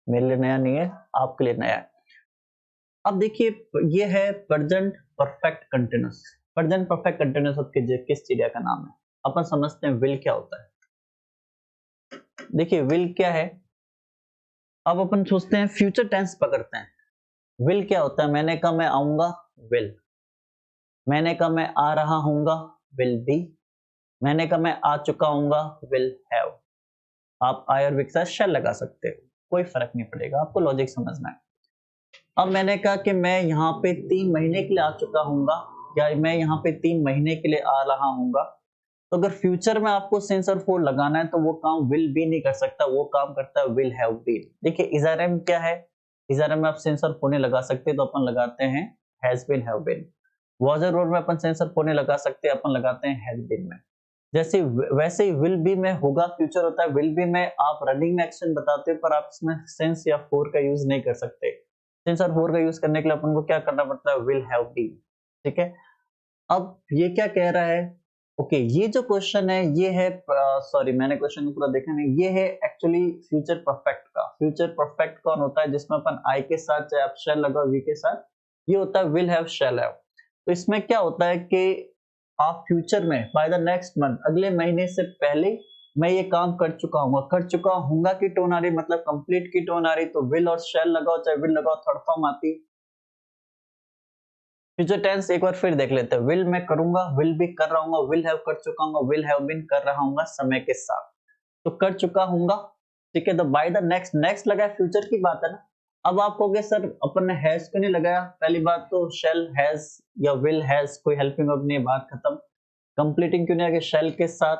मेरे लिए नया नहीं है, आपके लिए नया है। अब देखिए, ये है present perfect continuous. Present perfect continuous किस चिड़िया का नाम है? अपन समझते हैं विल क्या होता है। देखिए विल क्या है, अब अपन सोचते हैं फ्यूचर टेंस पकड़ते हैं। विल क्या होता है? मैंने कहा मैं आऊंगा, विल। मैंने कहा मैं आ रहा हूंगा, विल बी। मैंने कहा मैं आ चुका हूंगा, विल हैव। आप आई और विल के साथ शैल लगा सकते हो, कोई फर्क नहीं पड़ेगा, आपको लॉजिक समझना है। अब मैंने कहा कि मैं यहाँ पे 3 महीने के लिए आ चुका हूंगा, या मैं यहाँ पे 3 महीने के लिए आ रहा हूंगा, तो अगर फ्यूचर में आपको सिंस और फोर लगाना है तो वो काम विल बी नहीं कर सकता, वो काम करता है विल हैव बीन। देखिए इजआरएम क्या है, इजआरएम में आप सिंस और फोर नहीं लगा सकते, तो अपन लगाते हैं has been, have been. Was और में अपन सिंस और फोर नहीं लगा सकते, अपन लगाते हैं हैज बीन में। जैसे वैसे ही विल बी में होगा, फ्यूचर होता है, विल बी में आप रनिंग में एक्शन बताते हो, पर आप इसमें सेंस या फोर का यूज नहीं कर सकते। सेंस और फोर का यूज करने के लिए अपन को क्या करना पड़ता है? Will have been. ठीक है, अब ये क्या कह रहा है? ओके, ये जो क्वेश्चन है ये है, सॉरी मैंने क्वेश्चन पूरा देखा नहीं, ये है एक्चुअली फ्यूचर परफेक्ट का। फ्यूचर परफेक्ट कौन होता है? जिसमें अपन आई के साथ चाहे आप शैल लगाओ, वी के साथ, ये होता है विल हैव, शैल हैव। तो इसमें क्या होता है कि आप फ्यूचर में बाय द नेक्स्ट मंथ, अगले महीने से पहले मैं ये काम कर चुका हूँ, कर चुका हूँगा की टोन आ रही, मतलब कंप्लीट की टोन आ रही, तो विल और शैल लगाओ, चाहे विल लगाओ, थर्ड फॉर्म आती। फ्यूचर टेंस एक बार फिर देख लेते हैं। विल मैं करूंगा, विल भी कर रहा हूँ, विल हैव कर चुका हूँ, विल हैव बीन कर रहा हूँ समय के साथ, तो कर चुका हूँगा। ठीक है, तो बाय द नेक्स्ट, नेक्स्ट लगा है, फ्यूचर की बात है ना। अब आप कहोगे सर अपन ने हैज क्यों नहीं लगाया? पहली बात तो शेल हैज या विल हैज कोई हेल्पिंग वर्ब नहीं है, बात खत्म। कंप्लीटिंग क्यों नहीं आएगा? शेल के साथ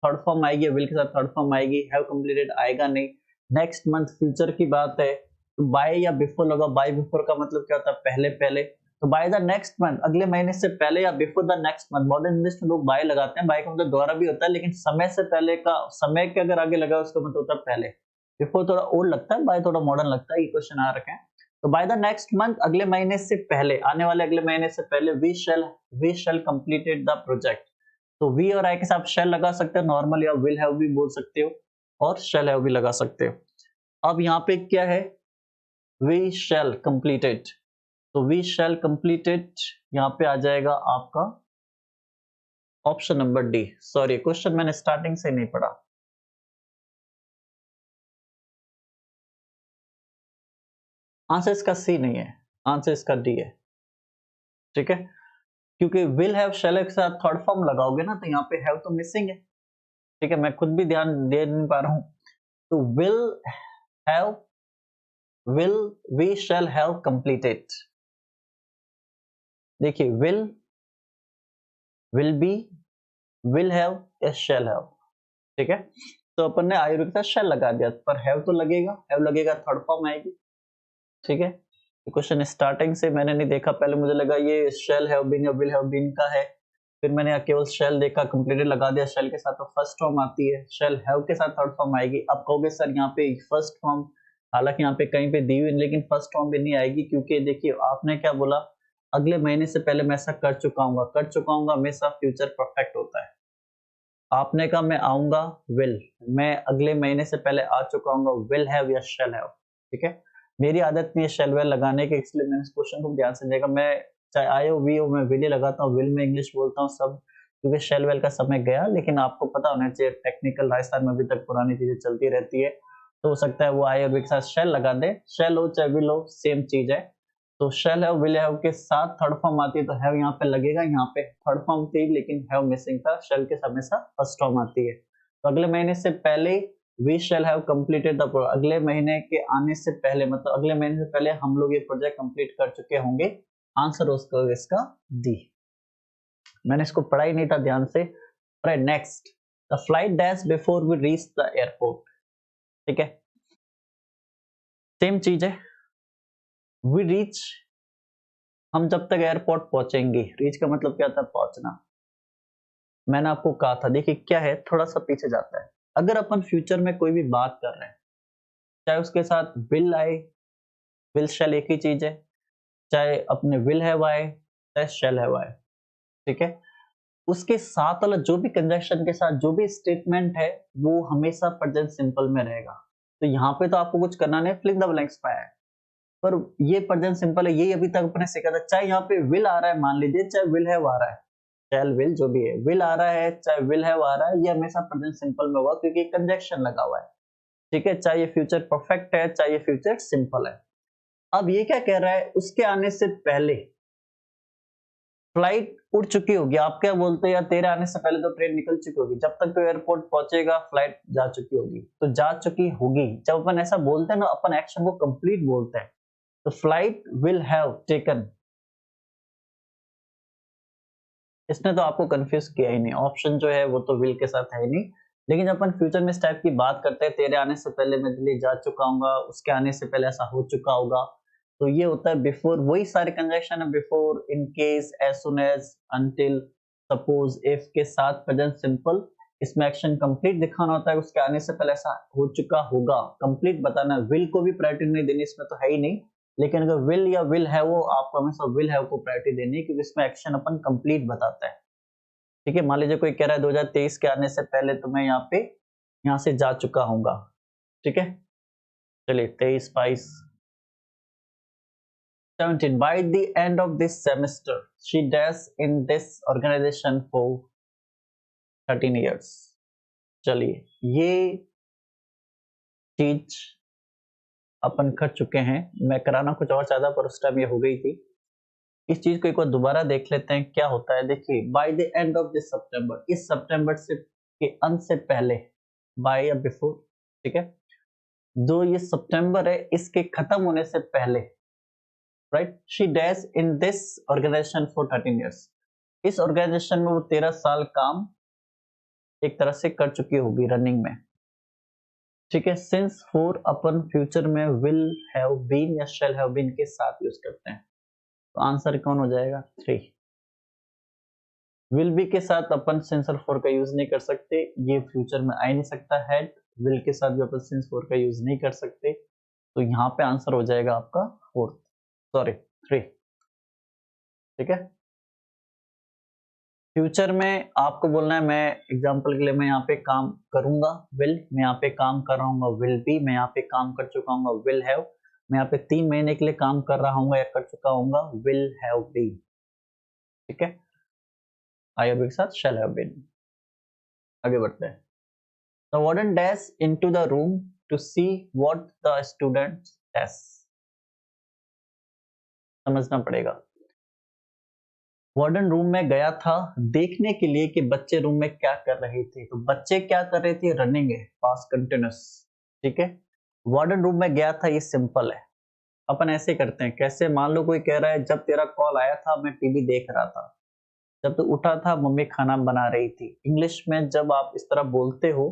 थर्ड फॉर्म आएगी, विल के साथ थर्ड फॉर्म आएगी, हैव कंप्लीटेड आएगा नहीं। नेक्स्ट मंथ फ्यूचर की बात है, तो बाय या बिफोर लगा, बाय बिफोर का मतलब क्या होता है? पहले पहले। तो बाय द नेक्स्ट मंथ, अगले महीने से पहले, या before the next month. Modern English में लोग बाय लगाते हैं, बाय का मतलब द्वारा भी होता है, लेकिन समय से पहले का, समय के अगर आगे लगा उसका मतलब होता है पहले। बिफोर थोड़ा ओल्ड लगता है, बाय थोड़ा मॉडर्न लगता है, ये क्वेश्चन आ रखे हैं। तो बाय द नेक्स्ट मंथ, अगले महीने से पहले, आने वाले अगले महीने से पहले, we shall completed the project. तो वी और आई के साथ शैल लगा सकते हो नॉर्मल, या विल हैव भी बोल सकते हो, और शैल हैव भी लगा सकते हो। अब यहाँ पे क्या है? वी शैल कंप्लीटेड, तो वी शैल कंप्लीटेड यहाँ पे आ जाएगा आपका option number D. Sorry question मैंने स्टार्टिंग से नहीं पढ़ा। आंसर इसका सी नहीं है, आंसर इसका डी है। ठीक है, क्योंकि विल हैव शैल के साथ थर्ड फॉर्म लगाओगे ना, तो यहाँ पे हैव तो मिसिंग है। ठीक है, मैं खुद भी ध्यान दे नहीं पा रहा हूं। तो have will we shall have completed. देखिए विल बी, विल हैव या शैल हैव। ठीक है, तो अपन ने आई के साथ शैल लगा दिया, पर हैव तो लगेगा, हैव लगेगा, थर्ड फॉर्म आएगी। ठीक है, क्वेश्चन स्टार्टिंग से मैंने नहीं देखा, पहले मुझे लगा ये शैल हैव बीन या विल हैव बीन का है, फिर मैंने केवल शैल देखा, कंप्लीटेड लगा दिया शैल के साथ, तो फर्स्ट फॉर्म आती है, शैल हैव के साथ थर्ड फॉर्म आएगी। अब कहोगे सर यहाँ पे फर्स्ट फॉर्म, हालांकि यहाँ पे कहीं पे दी हुई, लेकिन फर्स्ट फॉर्म भी नहीं आएगी, क्योंकि देखिए आपने क्या बोला? अगले महीने से पहले मैं ऐसा कर चुका हूँ, कर चुका हूँ हमेशा फ्यूचर परफेक्ट होता है। आपने कहा मैं आऊंगा, विल, मैं अगले महीने से पहले आ चुका हूँ, विल हैव या शैल हैव। ठीक है, मेरी आदत नहीं है शैल वेल लगाने की, इसलिए मैंने इस क्वेश्चन को ध्यान से देखा। मैं चाहे आई हो वी हो, मैं विल ही लगाता हूँ, विल में इंग्लिश बोलता हूँ सब, क्योंकि शैल वेल का समय गया। लेकिन आपको पता होना चाहिए, टेक्निकल राजस्थान में अभी तक पुरानी चीजें चलती रहती है, तो हो सकता है वो आई और वी के साथ शैल लगा दे। शैल हो चाहे विल हो, सेम चीज है। तो शैल हैव विल हैव के साथ थर्ड फॉर्म आती है, तो हैव यहाँ पे लगेगा, यहाँ पे थर्ड फॉर्म थी लेकिन हैव मिसिंग था, शैल के हमेशा फर्स्ट फॉर्म आती है। तो अगले महीने से पहले we shall have completed the, अगले महीने के आने से पहले, मतलब अगले महीने से पहले हम लोग ये प्रोजेक्ट कंप्लीट कर चुके होंगे। आंसर उसका इसका डी। मैंने इसको पढ़ा ही नहीं था ध्यान से। Next, the flight dash before we reach the airport. ठीक है, सेम चीज है। वी रीच, हम जब तक एयरपोर्ट पहुंचेंगे, रीच का मतलब क्या था, पहुंचना। मैंने आपको कहा था, देखिए क्या है, थोड़ा सा पीछे जाता है। अगर अपन फ्यूचर में कोई भी बात कर रहे हैं, चाहे उसके साथ विल आए, विल शैल एक ही चीज है, चाहे अपने विल हैव आए, चाहे शैल हैव आए। ठीक है, उसके साथ वाला जो भी कंजक्शन के साथ जो भी स्टेटमेंट है वो हमेशा प्रेजेंट सिंपल में रहेगा। तो यहाँ पे तो आपको कुछ करना नहीं, फिल इन द ब्लैंक्स पे है, पर ये प्रेजेंट सिंपल है, यही अभी तक अपने सीखा था। चाहे यहाँ पे विल आ रहा है मान लीजिए, चाहे विल हैव आ रहा है, शैल विल जो भी है, विल आ रहा है चाहे विल हैव आ रहा है, ये हमेशा प्रेजेंट सिंपल में होगा क्योंकि कंजक्शन लगा हुआ है। ठीक है, चाहे ये फ्यूचर परफेक्ट है चाहे ये फ्यूचर सिंपल है। अब ये क्या कह रहा है, उसके आने से पहले फ्लाइट उड़ चुकी होगी। आप क्या बोलते हैं, या तेरे आने से पहले तो ट्रेन निकल चुकी होगी, जब तक तो एयरपोर्ट पहुंचेगा फ्लाइट जा चुकी होगी। तो जा चुकी होगी, जब अपन ऐसा बोलते हैं ना, अपन एक्शन को कंप्लीट बोलते हैं, तो फ्लाइट विल हैव टेकन। इसने तो आपको कंफ्यूज किया ही नहीं, ऑप्शन जो है वो तो विल के साथ है ही नहीं। लेकिन जब अपन फ्यूचर में इस टाइप की बात करते हैं, तेरे आने से पहले मैं दिल्ली जा चुका हूँ, उसके आने से पहले ऐसा हो चुका होगा, तो ये होता है बिफोर। वही सारे कंजक्शन है, before, in case, as soon as, until, suppose, if के साथ प्रेजेंट सिंपल। इसमें एक्शन कंप्लीट दिखाना होता है, उसके आने से पहले ऐसा हो चुका होगा, कंप्लीट बताना। विल को भी प्रायोरिटी नहीं देनी, इसमें तो है ही नहीं। लेकिन अगर विल या विल है, वो आपको हमेशा विल हैव को प्रायोरिटी देनी है क्योंकि इसमें एक्शन अपन कंप्लीट बताता है। ठीक है, मान लीजिए कोई कह रहा है 2023 के आने से पहले तो मैं यहाँ से जा चुका हूँगा। ठीक है, चलिए 23, 22, 17, by the end of this semester she does in this organization for 13 years। चलिए ये चीज अपन कर चुके हैं, मैं कराना कुछ और चाहता पर उस टाइम ये हो गई थी। इस चीज को एक बार दोबारा देख लेते हैं क्या होता है। देखिए, by the end of this September, इस सितंबर से के अंत से पहले, बाय या बिफोर। ठीक है, जो ये सितंबर है इसके खत्म होने से पहले, right, she dash in this organisation for 13 years. इस ऑर्गेनाइजेशन में वो 13 साल काम एक तरह से कर चुकी होगी रनिंग में। ठीक है, सिंस फोर अपन फ्यूचर में विल हैव बीन या शैल हैव बीन के साथ यूज करते हैं, तो आंसर कौन हो जाएगा, 3। विल बी के साथ अपन सिंस और फॉर का यूज नहीं कर सकते, ये फ्यूचर में आ ही नहीं सकता। हैड, विल के साथ भी अपन सिंस फॉर का यूज नहीं कर सकते, तो यहाँ पे आंसर हो जाएगा आपका 4, सॉरी 3। ठीक है, फ्यूचर में आपको बोलना है, मैं एग्जांपल के लिए मैं यहाँ पे काम करूंगा, विल, मैं यहाँ पे काम कर रहा हूँ, विल बी, मैं यहाँ पे काम कर चुका हूँ, विल हैव, मैं यहाँ पे 3 महीने के लिए काम कर रहा हूँ या कर चुका हूँ, विल हैव बीन। ठीक है, आई के साथ शैल हैव बीन। आगे बढ़ते हैं। The warden dash into the room to see what the students does। समझना पड़ेगा, वार्डन रूम में गया था देखने के लिए कि बच्चे रूम में क्या कर रहे थे। तो बच्चे क्या कर रहे थे, रनिंग है, पास्ट कंटिन्यूअस। ठीक है, वार्डन रूम में गया था, ये सिंपल है। अपन ऐसे करते हैं, कैसे, मान लो कोई कह रहा है जब तेरा कॉल आया था मैं टीवी देख रहा था, जब तो उठा था मम्मी खाना बना रही थी। इंग्लिश में जब आप इस तरह बोलते हो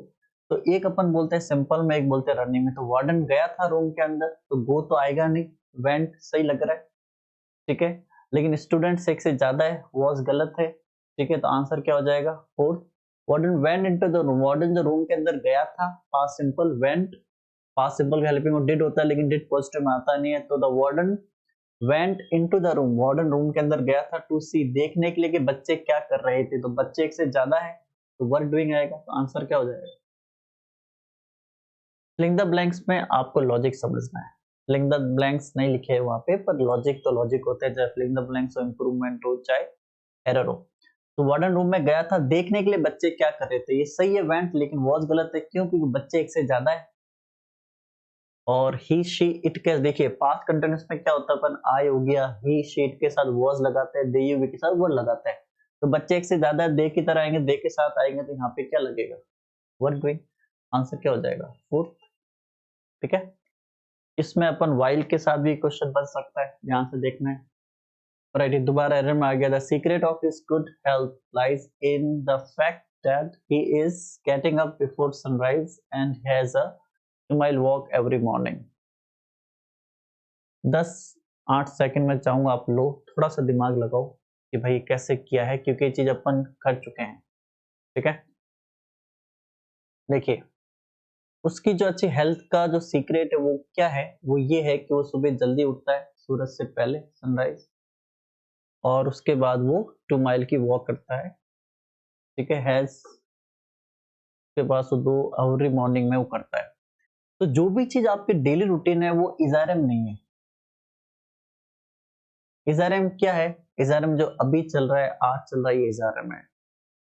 तो एक अपन बोलते हैं सिंपल में, एक बोलते हैं रनिंग में। तो वार्डन गया था रूम के अंदर, तो गो तो आएगा नहीं, वेंट सही लग रहा है। ठीक है, लेकिन स्टूडेंट एक से ज्यादा है, वॉज गलत है। ठीक है, तो आंसर क्या हो जाएगा, 4। Warden went into the room, warden जो रूम के अंदर गया था, past simple, went, past simple का हेल्पिंग डिड होता है लेकिन डिड पॉजिटिव में आता नहीं है, तो the warden went into the room, warden room के अंदर गया था टू सी, देखने के लिए कि बच्चे क्या कर रहे थे। तो बच्चे एक से ज्यादा है तो वर डूइंग आएगा, तो आंसर क्या हो जाएगा। फिलिंग द ब्लैंक्स में आपको लॉजिक समझना है, फिलिंग द ब्लैंक्स नहीं लिखे है वहां पे, पर लॉजिक तो लॉजिक होते हैं, चाहे फिलिंग द ब्लैंक्स हो, इंप्रूवमेंट हो, चाहे एरर हो। तो वार्डन रूम में गया था देखने के लिए बच्चे क्या कर रहे थे, ये सही है वेंट, लेकिन वॉज गलत है, क्यों, क्योंकि बच्चे एक से ज्यादा है। और ही शी इट के, देखिए पास्ट कंटिन्यूअस में क्या होता है, अपन आई हो गया, ही शी इट के साथ वॉज लगाते हैं, दे यू वी के साथ वर्ड लगाते हैं। तो बच्चे एक से ज्यादा है, दे की तरह आएंगे, दे के साथ आएंगे, तो यहाँ पे क्या लगेगा, वर्ड डूइंग। आंसर क्या हो जाएगा, 4। ठीक है, इसमें अपन वाइल के साथ भी क्वेश्चन बन सकता है, ध्यान से देखना है। राइट, दोबारा एरर में आ गया, the secret of his good health lies in the fact that he is getting up before sunrise and has a 2 mile walk every morning. 10-8 second में चाहूंगा आप लोग थोड़ा सा दिमाग लगाओ कि भाई कैसे किया है, क्योंकि ये चीज अपन कर चुके हैं। ठीक है, देखिए उसकी जो अच्छी हेल्थ का जो सीक्रेट है वो क्या है, वो ये है कि वो सुबह जल्दी उठता है सूरज से पहले, सनराइज, और उसके बाद वो 2 माइल की वॉक करता है। ठीक है, हैज के पास वो 2 एवरी मॉर्निंग में वो करता है। तो जो भी चीज आपके डेली रूटीन है वो इजारम नहीं है। इजारम क्या है? इजारम जो अभी चल रहा है, आज चल रहा है, ये इजारम है।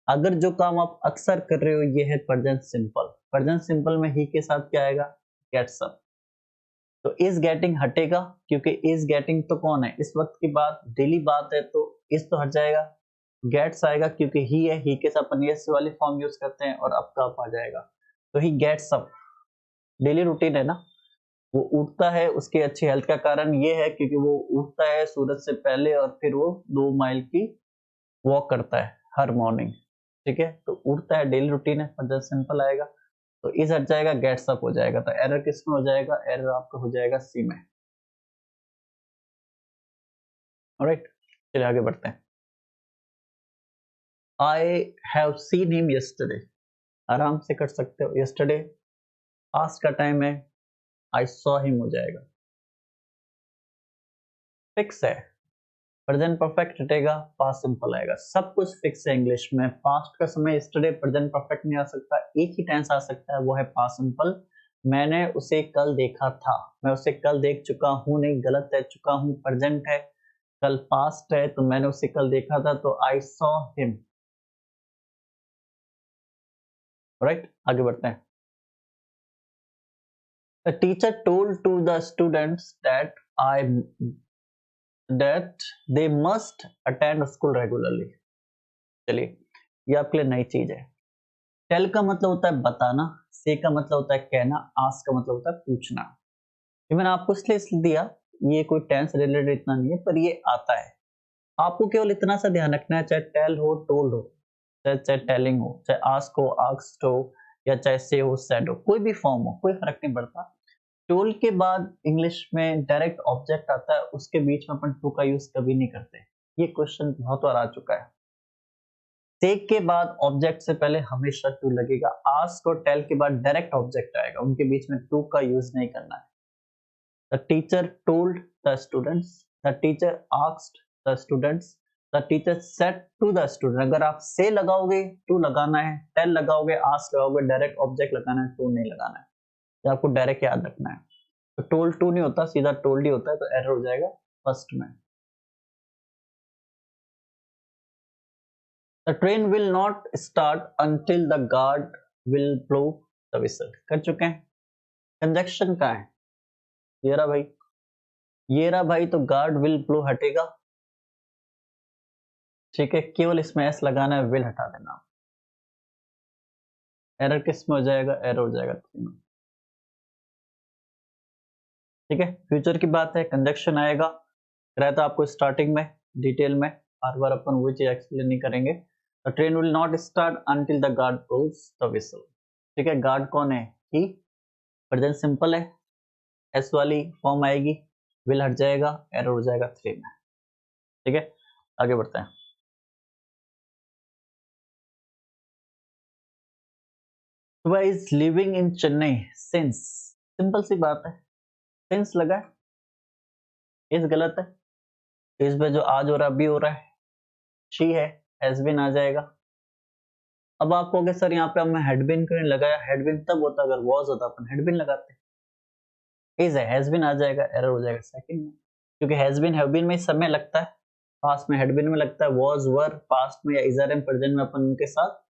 अगर जो काम आप अक्सर कर रहे हो ये है प्रेजेंट सिंपल। प्रेजेंट सिंपल में ही के साथ क्या आएगा? Gets up. तो इज गेटिंग हटेगा, क्योंकि इज गेटिंग तो कौन है, इस वक्त की बात, डेली बात है, तो इस तो हट जाएगा, गेट्स आएगा क्योंकि ही है, ही के साथ अपन यस वाली फॉर्म यूज करते हैं, और अप का अप आ जाएगा। तो he gets up, daily routine है ना, वो उठता है। उसकी अच्छी हेल्थ का कारण ये है क्योंकि वो उठता है सूरज से पहले और फिर वो 2 माइल की वॉक करता है हर मॉर्निंग। ठीक है, तो उठता है, डेली रूटीन है, पर जब सिंपल आएगा तो इज हट जाएगा, गेट्स अप हो जाएगा। तो एरर किस में हो जाएगा? एरर आपका हो जाएगा सी में। ऑलराइट, चलिए आगे बढ़ते हैं। I have seen him yesterday, आराम से कर सकते हो। यस्टरडे पास्ट का टाइम है, आई सॉ हिम हो जाएगा। फिक्स है, प्रेजेंट परफेक्ट हटेगा, पास्ट सिंपल आएगा। सब कुछ फिक्स है इंग्लिश में। पास्ट का समय यस्टरडे, प्रेजेंट परफेक्ट नहीं आ सकता, एक ही टेंस आ सकता है, वो है पास्ट सिंपल। मैंने उसे कल देखा था, मैं उसे कल देख चुका हूं, नहीं गलत है, चुका हूं प्रेजेंट है, कल पास्ट है, तो मैंने उसे कल देखा था, तो आई सॉ हिम। राइट, आगे बढ़ते हैं। The teacher told to the students that they must attend school regularly. चलिए, ये आपके लिए नई चीज है। टेल का मतलब होता है बताना, से का मतलब होता है कहना, आस्क का मतलब होता है पूछना। ये मैंने आपको इसलिए दिया, ये कोई टेंस रिलेटेड इतना नहीं है, पर ये आता है। आपको केवल इतना सा ध्यान रखना है, चाहे टेल हो, टोल्ड हो, चाहे टेलिंग हो, चाहे आस्क हो, आस्क्ड हो, या चाहे से हो, सेड हो, कोई भी फॉर्म हो, कोई फर्क नहीं पड़ता। टोल के बाद इंग्लिश में डायरेक्ट ऑब्जेक्ट आता है, उसके बीच में अपन टू का यूज कभी नहीं करते। ये क्वेश्चन बहुत बार आ चुका है। टेक के बाद ऑब्जेक्ट से पहले हमेशा टू लगेगा। आस्क और टेल के बाद डायरेक्ट ऑब्जेक्ट आएगा, उनके बीच में टू का यूज नहीं करना है। The teacher told the students, the teacher asked the students, the teacher said to the student. अगर आप से लगाओगे टू लगाना है, टेल लगाओगे, आस्क लगाओगे, डायरेक्ट ऑब्जेक्ट लगाना है, टू नहीं लगाना है। ये आपको डायरेक्ट याद रखना है। तो टोल्ड टू नहीं होता, सीधा टोल्ड ही होता है, तो एरर हो जाएगा फर्स्ट में। The train will not start until the guard will blow the whistle. कर चुके हैं। कंजक्शन का है, ये रहा भाई, ये रहा भाई, तो गार्ड विल ब्लो हटेगा। ठीक है, केवल इसमें एस लगाना है, विल हटा देना। एरर किस में हो जाएगा? एरर हो जाएगा थ्री में। ठीक है, फ्यूचर की बात है, कंजक्शन आएगा, रहता आपको स्टार्टिंग में, डिटेल में, हर बार अपन वो चीज एक्सप्लेन नहीं करेंगे। The train will not start until the guard blows the whistle. ठीक है, गार्ड कौन है? ही, प्रेजेंट सिंपल है, एस वाली फॉर्म आएगी, विल हट जाएगा, एरर हो जाएगा थ्री में। ठीक है, आगे बढ़ते हैं। Subah is living in Chennai since, simple सी बात है, सिंस लगा है, इस गलत है, इस पे जो आज हो रहा है, अभी हो रहा है, शी है, हैज बीन आ जाएगा। अब आप कहोगे सर यहाँ पे हमने हेडबिन क्यों नहीं लगाया? हेडबिन तब होता अगर वॉज होता, अपन हेडबिन लगाते। इज है, हैज बीन आ जाएगा, एरर हो जाएगा सेकंड में, क्योंकि हैज बीन, हैव बीन में समय लगता है, पास्ट में हेडबिन में लगता है, वॉज, वर पास्ट में, या इज आर एम प्रेजेंट में अपन उनके साथ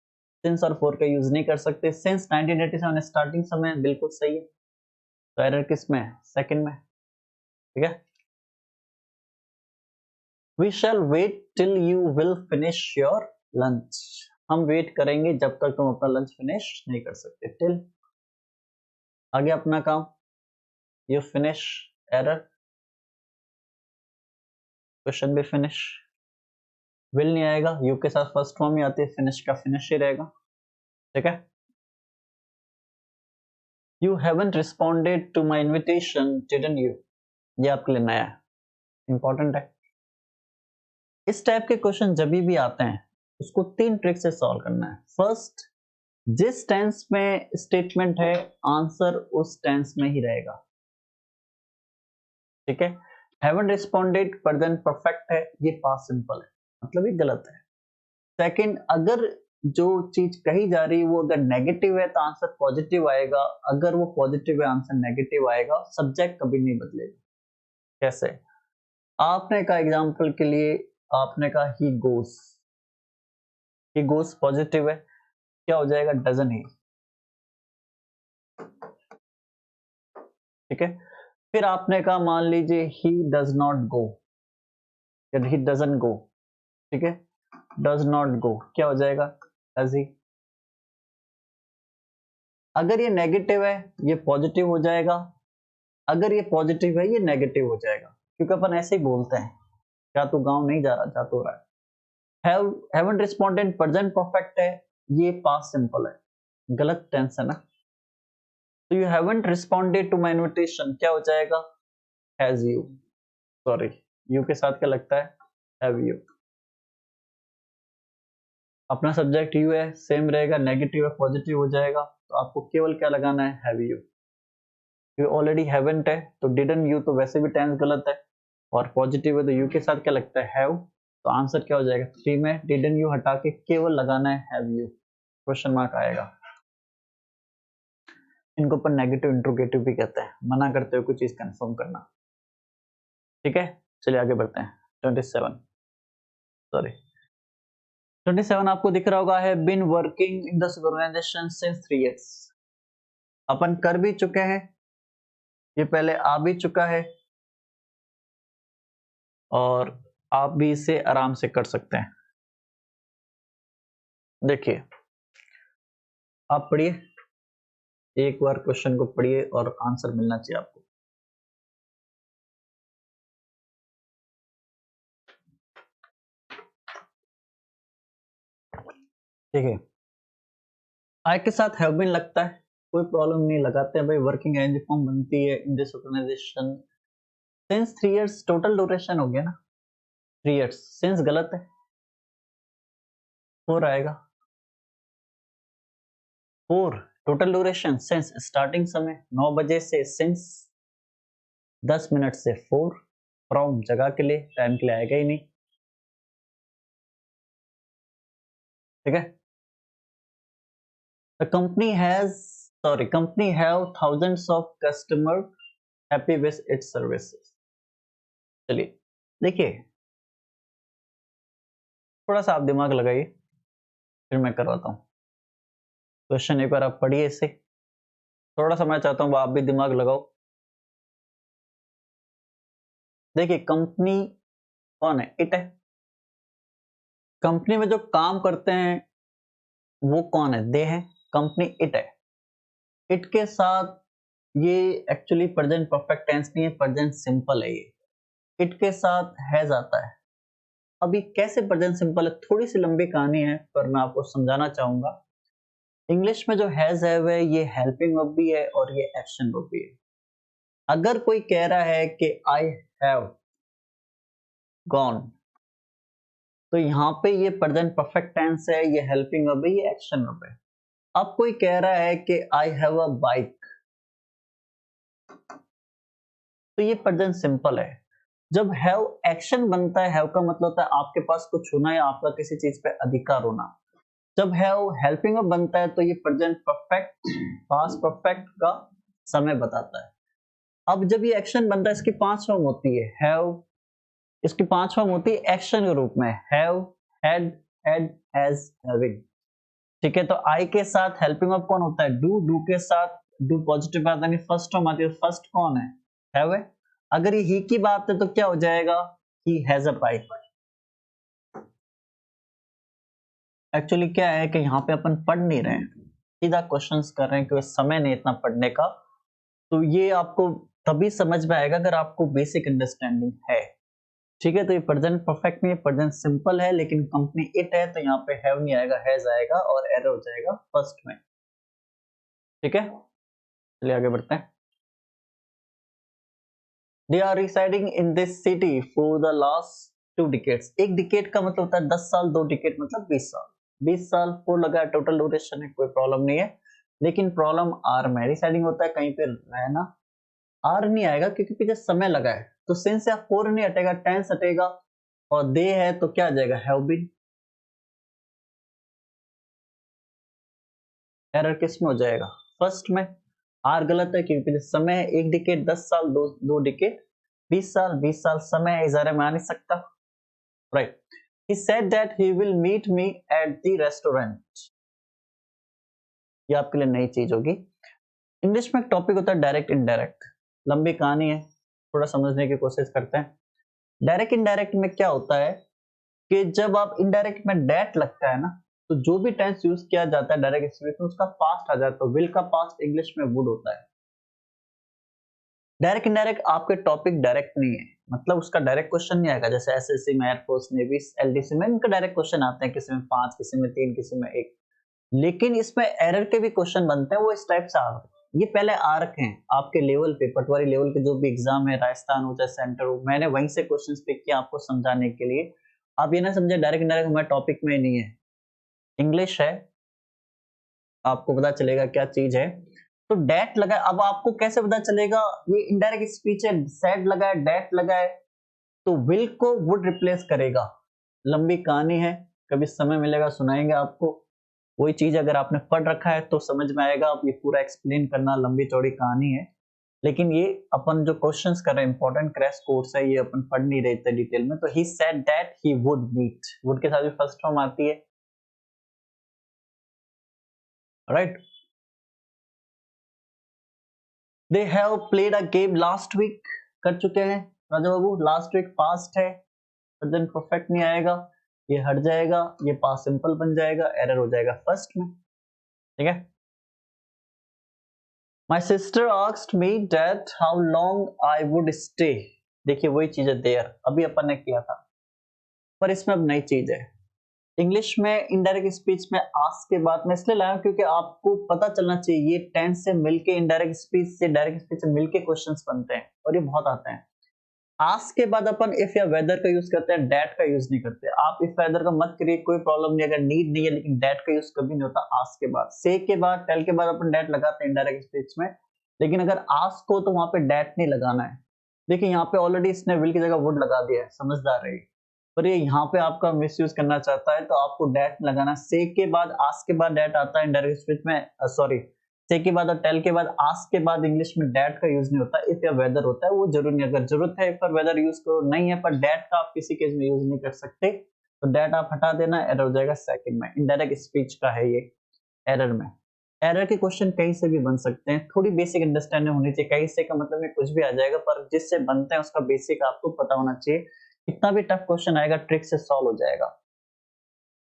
सिंस और फोर का यूज नहीं कर सकते। सिंस 1987 स्टार्टिंग समय बिल्कुल सही है, तो एरर किस में है? सेकंड में। ठीक है, we shall wait till you will finish your lunch. हम वेट करेंगे जब तक तुम अपना लंच फिनिश नहीं कर सकते। टिल आगे अपना काम, यू फिनिश, एरर, क्वेश्चन भी फिनिश, विल नहीं आएगा, यू के साथ फर्स्ट फॉर्म ही आती है, फिनिश का फिनिश ही रहेगा। ठीक है। You haven't responded to my invitation didn't you, ये आपके लिए नया है, इंपॉर्टेंट है। इस टाइप के क्वेश्चन जब भी आते हैं उसको 3 ट्रिक से सॉल्व करना है। फर्स्ट, जिस टेंस में स्टेटमेंट है आंसर उस टेंस में ही रहेगा, ठीक है। हैवंट रिस्पॉन्डेड प्रेजेंट परफेक्ट है, ये पास्ट सिंपल है, मतलब ये गलत है। सेकंड, अगर जो चीज कही जा रही है वो अगर नेगेटिव है तो आंसर पॉजिटिव आएगा, अगर वो पॉजिटिव है आंसर नेगेटिव आएगा, सब्जेक्ट कभी नहीं बदलेगा। कैसे? आपने कहा एग्जांपल के लिए, आपने कहा ही गोस पॉजिटिव है, क्या हो जाएगा? डजन ही, ठीक है। फिर आपने कहा मान लीजिए ही does not go, he doesn't go, ठीक है, डज नॉट गो, क्या हो जाएगा? Does he. अगर ये नेगेटिव है ये पॉजिटिव हो जाएगा, अगर ये पॉजिटिव है ये नेगेटिव हो जाएगा, क्योंकि अपन ऐसे ही बोलते हैं, क्या तू गांव नहीं जा रहा, जा तो रहा है। हैवंट रिस्पॉन्डेड प्रेजेंट परफेक्ट है, ये पास्ट सिंपल है, गलत टेंस है ना। तो you haven't responded to my invitation, क्या हो जाएगा? हैज यू, सॉरी यू के साथ क्या लगता है? Have you. अपना सब्जेक्ट यू है, सेम रहेगा, नेगेटिव है पॉजिटिव हो जाएगा, तो आपको केवल क्या लगाना है? Have you. You already haven't है तो डिडंट यू, तो वैसे भी टेंस गलत है, और पॉजिटिव है तो यू के साथ क्या लगता है? हैव। तो आंसर क्या हो जाएगा? 3 में डिडंट यू हटा के केवल लगाना है हैव यू, क्वेश्चन मार्क आएगा। इनको अपन नेगेटिव इंट्रोगेटिव भी कहते हैं, मना करते हुए कोई चीज कंफर्म करना, ठीक है। चलिए आगे बढ़ते हैं। 27 आपको दिख रहा होगा, है been working in this organisation since 3 years. अपन कर भी चुके हैं, ये पहले आ भी चुका है, और आप भी इसे आराम से कर सकते हैं। देखिए आप पढ़िए, एक बार क्वेश्चन को पढ़िए और आंसर मिलना चाहिए आपको। देखिए आई के साथ हैव बीन लगता है, कोई प्रॉब्लम नहीं, लगाते हैं भाई, वर्किंग एंड फॉर्म बनती है in this organisation since 3 years, total duration हो गया ना 3 इयर्स, सिंस गलत है, 4 आएगा। 4 टोटल ड्यूरेशन, सिंस स्टार्टिंग समय 9 बजे से, सिंस 10 मिनट से 4, फ्रॉम जगह के लिए, टाइम के लिए आएगा ही नहीं, ठीक है। The company has, sorry company have thousands of customer happy with its services. चलिए देखिए, थोड़ा सा आप दिमाग लगाइए, फिर मैं करवाता हूँ क्वेश्चन, एक बार आप पढ़िए इसे, थोड़ा सा मैं चाहता हूँ आप भी दिमाग लगाओ। देखिए कंपनी कौन है? इट है। कंपनी में जो काम करते हैं वो कौन है? दे हैं। कंपनी इट है। इट के साथ ये एक्चुअली प्रेजेंट परफेक्ट टेंस नहीं है, प्रेजेंट सिंपल है ये, इट के साथ हैज आता है। अभी कैसे प्रेजेंट सिंपल है, थोड़ी सी लंबी कहानी है पर मैं आपको समझाना चाहूंगा। इंग्लिश में जो हैज है वह ये हेल्पिंग वर्ब भी है और ये एक्शन वर्ब भी है। अगर कोई कह रहा है कि आई हैव गॉन, तो यहाँ पे ये प्रेजेंट परफेक्ट टेंस है, ये हेल्पिंग वर्ब है, ये एक्शन वर्ब है। अब कोई कह रहा है कि आई हैव अ बाइक, तो ये प्रेजेंट सिंपल है। जब हैव एक्शन बनता है, हैव का मतलब होता है आपके पास कुछ होना या आपका किसी चीज पे अधिकार होना। जब हैव हेल्पिंग वर्ब बनता है तो ये प्रेजेंट परफेक्ट, पास्ट परफेक्ट का समय बताता है। अब जब ये एक्शन बनता है, इसकी 5 फॉर्म होती है, हैव, इसकी 5 फॉर्म होती है एक्शन के रूप में, have, had, had, has, having, ठीक है। तो आई के साथ हेल्पिंग वर्ब कौन होता है? डू। डू के साथ डू पॉजिटिव आता है, फर्स्ट फॉर्म आती है, फर्स्ट कौन है? हैव है। अगर ये ही की बात है तो क्या हो जाएगा? He has a bike. Actually क्या है कि यहाँ पे अपन पढ़ नहीं रहे हैं, सीधा क्वेश्चंस कर रहे हैं क्योंकि समय नहीं इतना पढ़ने का। तो ये आपको तभी समझ में आएगा अगर आपको बेसिक अंडरस्टैंडिंग है। ठीक है, तो ये प्रेजेंट परफेक्ट नहीं है, प्रेजेंट सिंपल है, लेकिन कंपनी इट है तो यहाँ पे हैव नहीं आएगा, हैज आएगा और एरर हो जाएगा फर्स्ट में। ठीक है, चलिए आगे बढ़ते हैं। They are residing in this city for the last 2 decades। एक डिकेड का मतलब होता है 10 साल, 2 डिकेड मतलब 20 साल। 20 साल को लगा टोटल ड्यूरेशन है, कोई प्रॉब्लम नहीं है, लेकिन प्रॉब्लम आर में। रिसाइडिंग होता है कहीं पे रहना, आर नहीं आएगा क्योंकि पीछे समय लगा है, तो सिंस या फोर नहीं हटेगा, टेंस हटेगा, और दे है तो क्या आ जाएगा, हैव बीन। एरर किस में हो जाएगा, फर्स्ट में। आर गलत है क्योंकि पीछे समय है, एक डिकेड 10 साल, दो डिकेड 20 साल, 20 साल समय इजारे में आ नहीं सकता, right. He said that he will meet me at the restaurant। ये आपके लिए नई चीज होगी। इंग्लिश में एक टॉपिक होता है डायरेक्ट इनडायरेक्ट, लंबी कहानी है, थोड़ा समझने की कोशिश करते हैं। डायरेक्ट इनडायरेक्ट में क्या होता है कि जब आप इनडायरेक्ट में डेट लगता है ना, तो जो भी टेंस यूज किया जाता है डायरेक्ट स्पीच में उसका पास्ट आ जाता है, विल का पास्ट इंग्लिश में वुड होता है। डायरेक्ट इनडायरेक्ट आपके टॉपिक डायरेक्ट नहीं है, मतलब उसका डायरेक्ट क्वेश्चन नहीं आएगा, जैसे एसएससी में, एयरफोर्स, नेवी, एलडीसी में इनका डायरेक्ट क्वेश्चन आते हैं, किसी में 5, किसी में 3, किसी में 1, लेकिन इसमें एरर के भी क्वेश्चन बनते हैं, वो इस टाइप से आ रहे हैं। ये पहले आ रखे हैं आपके लेवल पे, पटवारी लेवल के जो भी एग्जाम है, राजस्थान हो चाहे सेंटर हो, मैंने वहीं से क्वेश्चंस पिक किया आपको समझाने के लिए। आप ये ना समझे डायरेक्ट इनडायरेक्ट हमारे टॉपिक में नहीं है, इंग्लिश है, आपको पता चलेगा क्या चीज है। तो डेट लगा, अब आपको कैसे पता चलेगा ये इनडायरेक्ट स्पीच है, सेड लगा है, डेट लगा है, तो विल को वुड रिप्लेस करेगा। लंबी कहानी है, कभी समय मिलेगा सुनाएंगे आपको। वही चीज अगर आपने पढ़ रखा है तो समझ में आएगा, अब ये पूरा एक्सप्लेन करना लंबी चौड़ी कहानी है, लेकिन ये अपन जो क्वेश्चंस कर रहे हैं इंपॉर्टेंट क्रैश कोर्स है, ये अपन पढ़ नहीं रहे थे डिटेल में। तो he said that he would meet, would के साथ भी फर्स्ट फॉर्म आती है, right. They have played a game last week, कर चुके हैं Raja Babu, last week past है, प्रेजेंट परफेक्ट नहीं आएगा, ये हट जाएगा, ये पास्ट सिंपल बन जाएगा, एरर हो जाएगा फर्स्ट में। ठीक है, my sister asked me that how long I would stay. देखिए वही चीज है देयर, अभी अपन ने किया था, पर इसमें अब नई चीज है। इंग्लिश में इनडायरेक्ट स्पीच में आस्क के बाद मैं इसलिए लाया क्योंकि आपको पता चलना चाहिए ये टेंस से मिलके इंडायरेक्ट स्पीच से डायरेक्ट स्पीच से मिलके क्वेश्चंस बनते हैं, और ये बहुत आते हैं। आस्क के बाद अपन इफ या वेदर का यूज करते हैं, डेट का यूज नहीं करते। आप इफ वेदर का मत करिए, कोई प्रॉब्लम नहीं, अगर नीड नहीं है, लेकिन डेट का यूज कभी नहीं होता आस्क के बाद। से के बाद, टेल के बाद अपन डेट लगाते हैं इंडायरेक्ट स्पीच में, लेकिन अगर आस्क हो तो वहां पे डेट नहीं लगाना है। देखिए यहाँ पे ऑलरेडी इसने विल की जगह वुड लगा दिया है, समझदार रहिए, पर ये यहाँ पे आपका मिसयूज करना चाहता है, तो आपको डेट लगाना। से के बाद, आस्क के बाद डेट आता है इंडायरेक्ट स्पीच में, सॉरी, से के बाद और टेल के बाद, आस्क के बाद इंग्लिश में डेट का यूज नहीं होता, इफ या वेदर होता है, वो जरूरी नहीं, अगर जरूरत है इफ और वेदर यूज करो, नहीं है पर डेट का आप किसी केस में यूज नहीं कर सकते, तो डेट आप हटा देना, एरर हो जाएगा सेकंड में। इनडायरेक्ट स्पीच का है ये एरर में। एरर के क्वेश्चन कहीं से भी बन सकते हैं, थोड़ी बेसिक अंडरस्टैंडिंग होनी चाहिए, कहीं से का मतलब में कुछ भी आ जाएगा, पर जिससे बनते हैं उसका बेसिक आपको पता होना चाहिए। कितना भी टफ क्वेश्चन आएगा ट्रिक से सॉल्व हो जाएगा।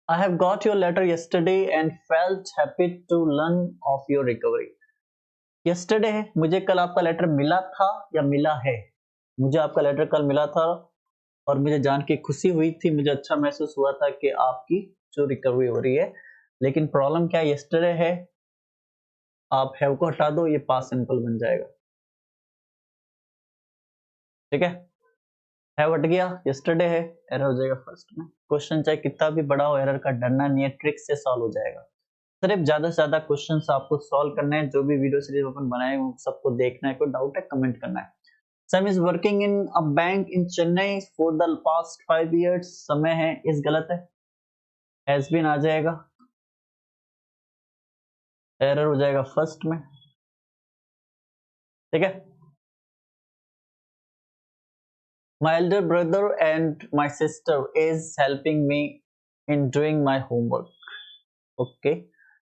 I have got your letter yesterday and felt happy to learn of your recovery। yesterday है, मुझे कल आपका लेटर मिला था या मिला है, मुझे आपका लेटर कल मिला था और मुझे जान के खुशी हुई थी, मुझे अच्छा महसूस हुआ था कि आपकी जो रिकवरी हो रही है, लेकिन प्रॉब्लम क्या है, yesterday है, आप हैव को हटा दो, ये पास्ट सिंपल बन जाएगा। ठीक है, हैव हट गया, yesterday है, एरर हो जाएगा फर्स्ट में। क्वेश्चन चाहे कितना भी बड़ा हो, एरर का डरना नहीं है, ट्रिक से सॉल्व हो जाएगा। सिर्फ ज्यादा से ज्यादा क्वेश्चंस आपको सॉल्व करने हैं, जो भी वीडियो सीरीज अपन बनाए हैं सबको देखना है, कोई डाउट है कमेंट करना है। सम is working in a bank in Chennai for the past 5 years, समय है, इस गलत है, हैज बीन आ जाएगा, एरर हो जाएगा फर्स्ट में। ठीक है, my elder brother and my sister is helping me in doing my homework. Okay,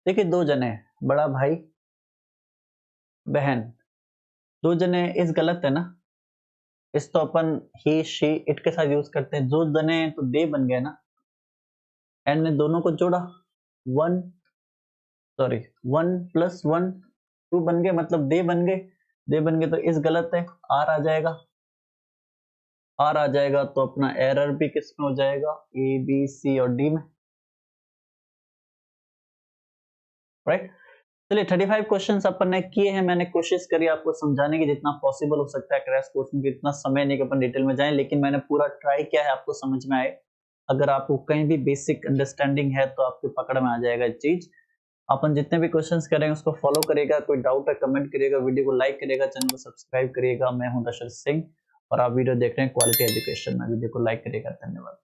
देखिए दो जने, बड़ा भाई बहन, दो जने इस गलत है ना, इस तो अपन ही शी इट के साथ यूज करते हैं, दो जने तो दे बन गए ना, एंड ने दोनों को जोड़ा, वन, सॉरी 1+1 2 बन गए, मतलब दे बन गए, दे बन गए तो इस गलत है, आर आ जाएगा, आर आ जाएगा तो अपना एरर भी किस में हो जाएगा, ए बी सी और डी में, राइट। चलिए 35 क्वेश्चंस अपन ने किए हैं, मैंने कोशिश करी आपको समझाने की जितना पॉसिबल हो सकता है क्रैश कोर्स में, इतना समय नहीं कि अपन डिटेल में जाएं, लेकिन मैंने पूरा ट्राई किया है आपको समझ में आए। अगर आपको कहीं भी बेसिक अंडरस्टैंडिंग है तो आपके पकड़ में आ जाएगा चीज। अपन जितने भी क्वेश्चंस करेंगे उसको फॉलो करिएगा, कोई डाउट है कमेंट करिएगा, वीडियो को लाइक करिएगा, चैनल को सब्सक्राइब करिएगा। मैं हूं दशरथ सिंह और आप वीडियो देख रहे हैं क्वालिटी एजुकेशन में, वीडियो को लाइक करिएगा। धन्यवाद।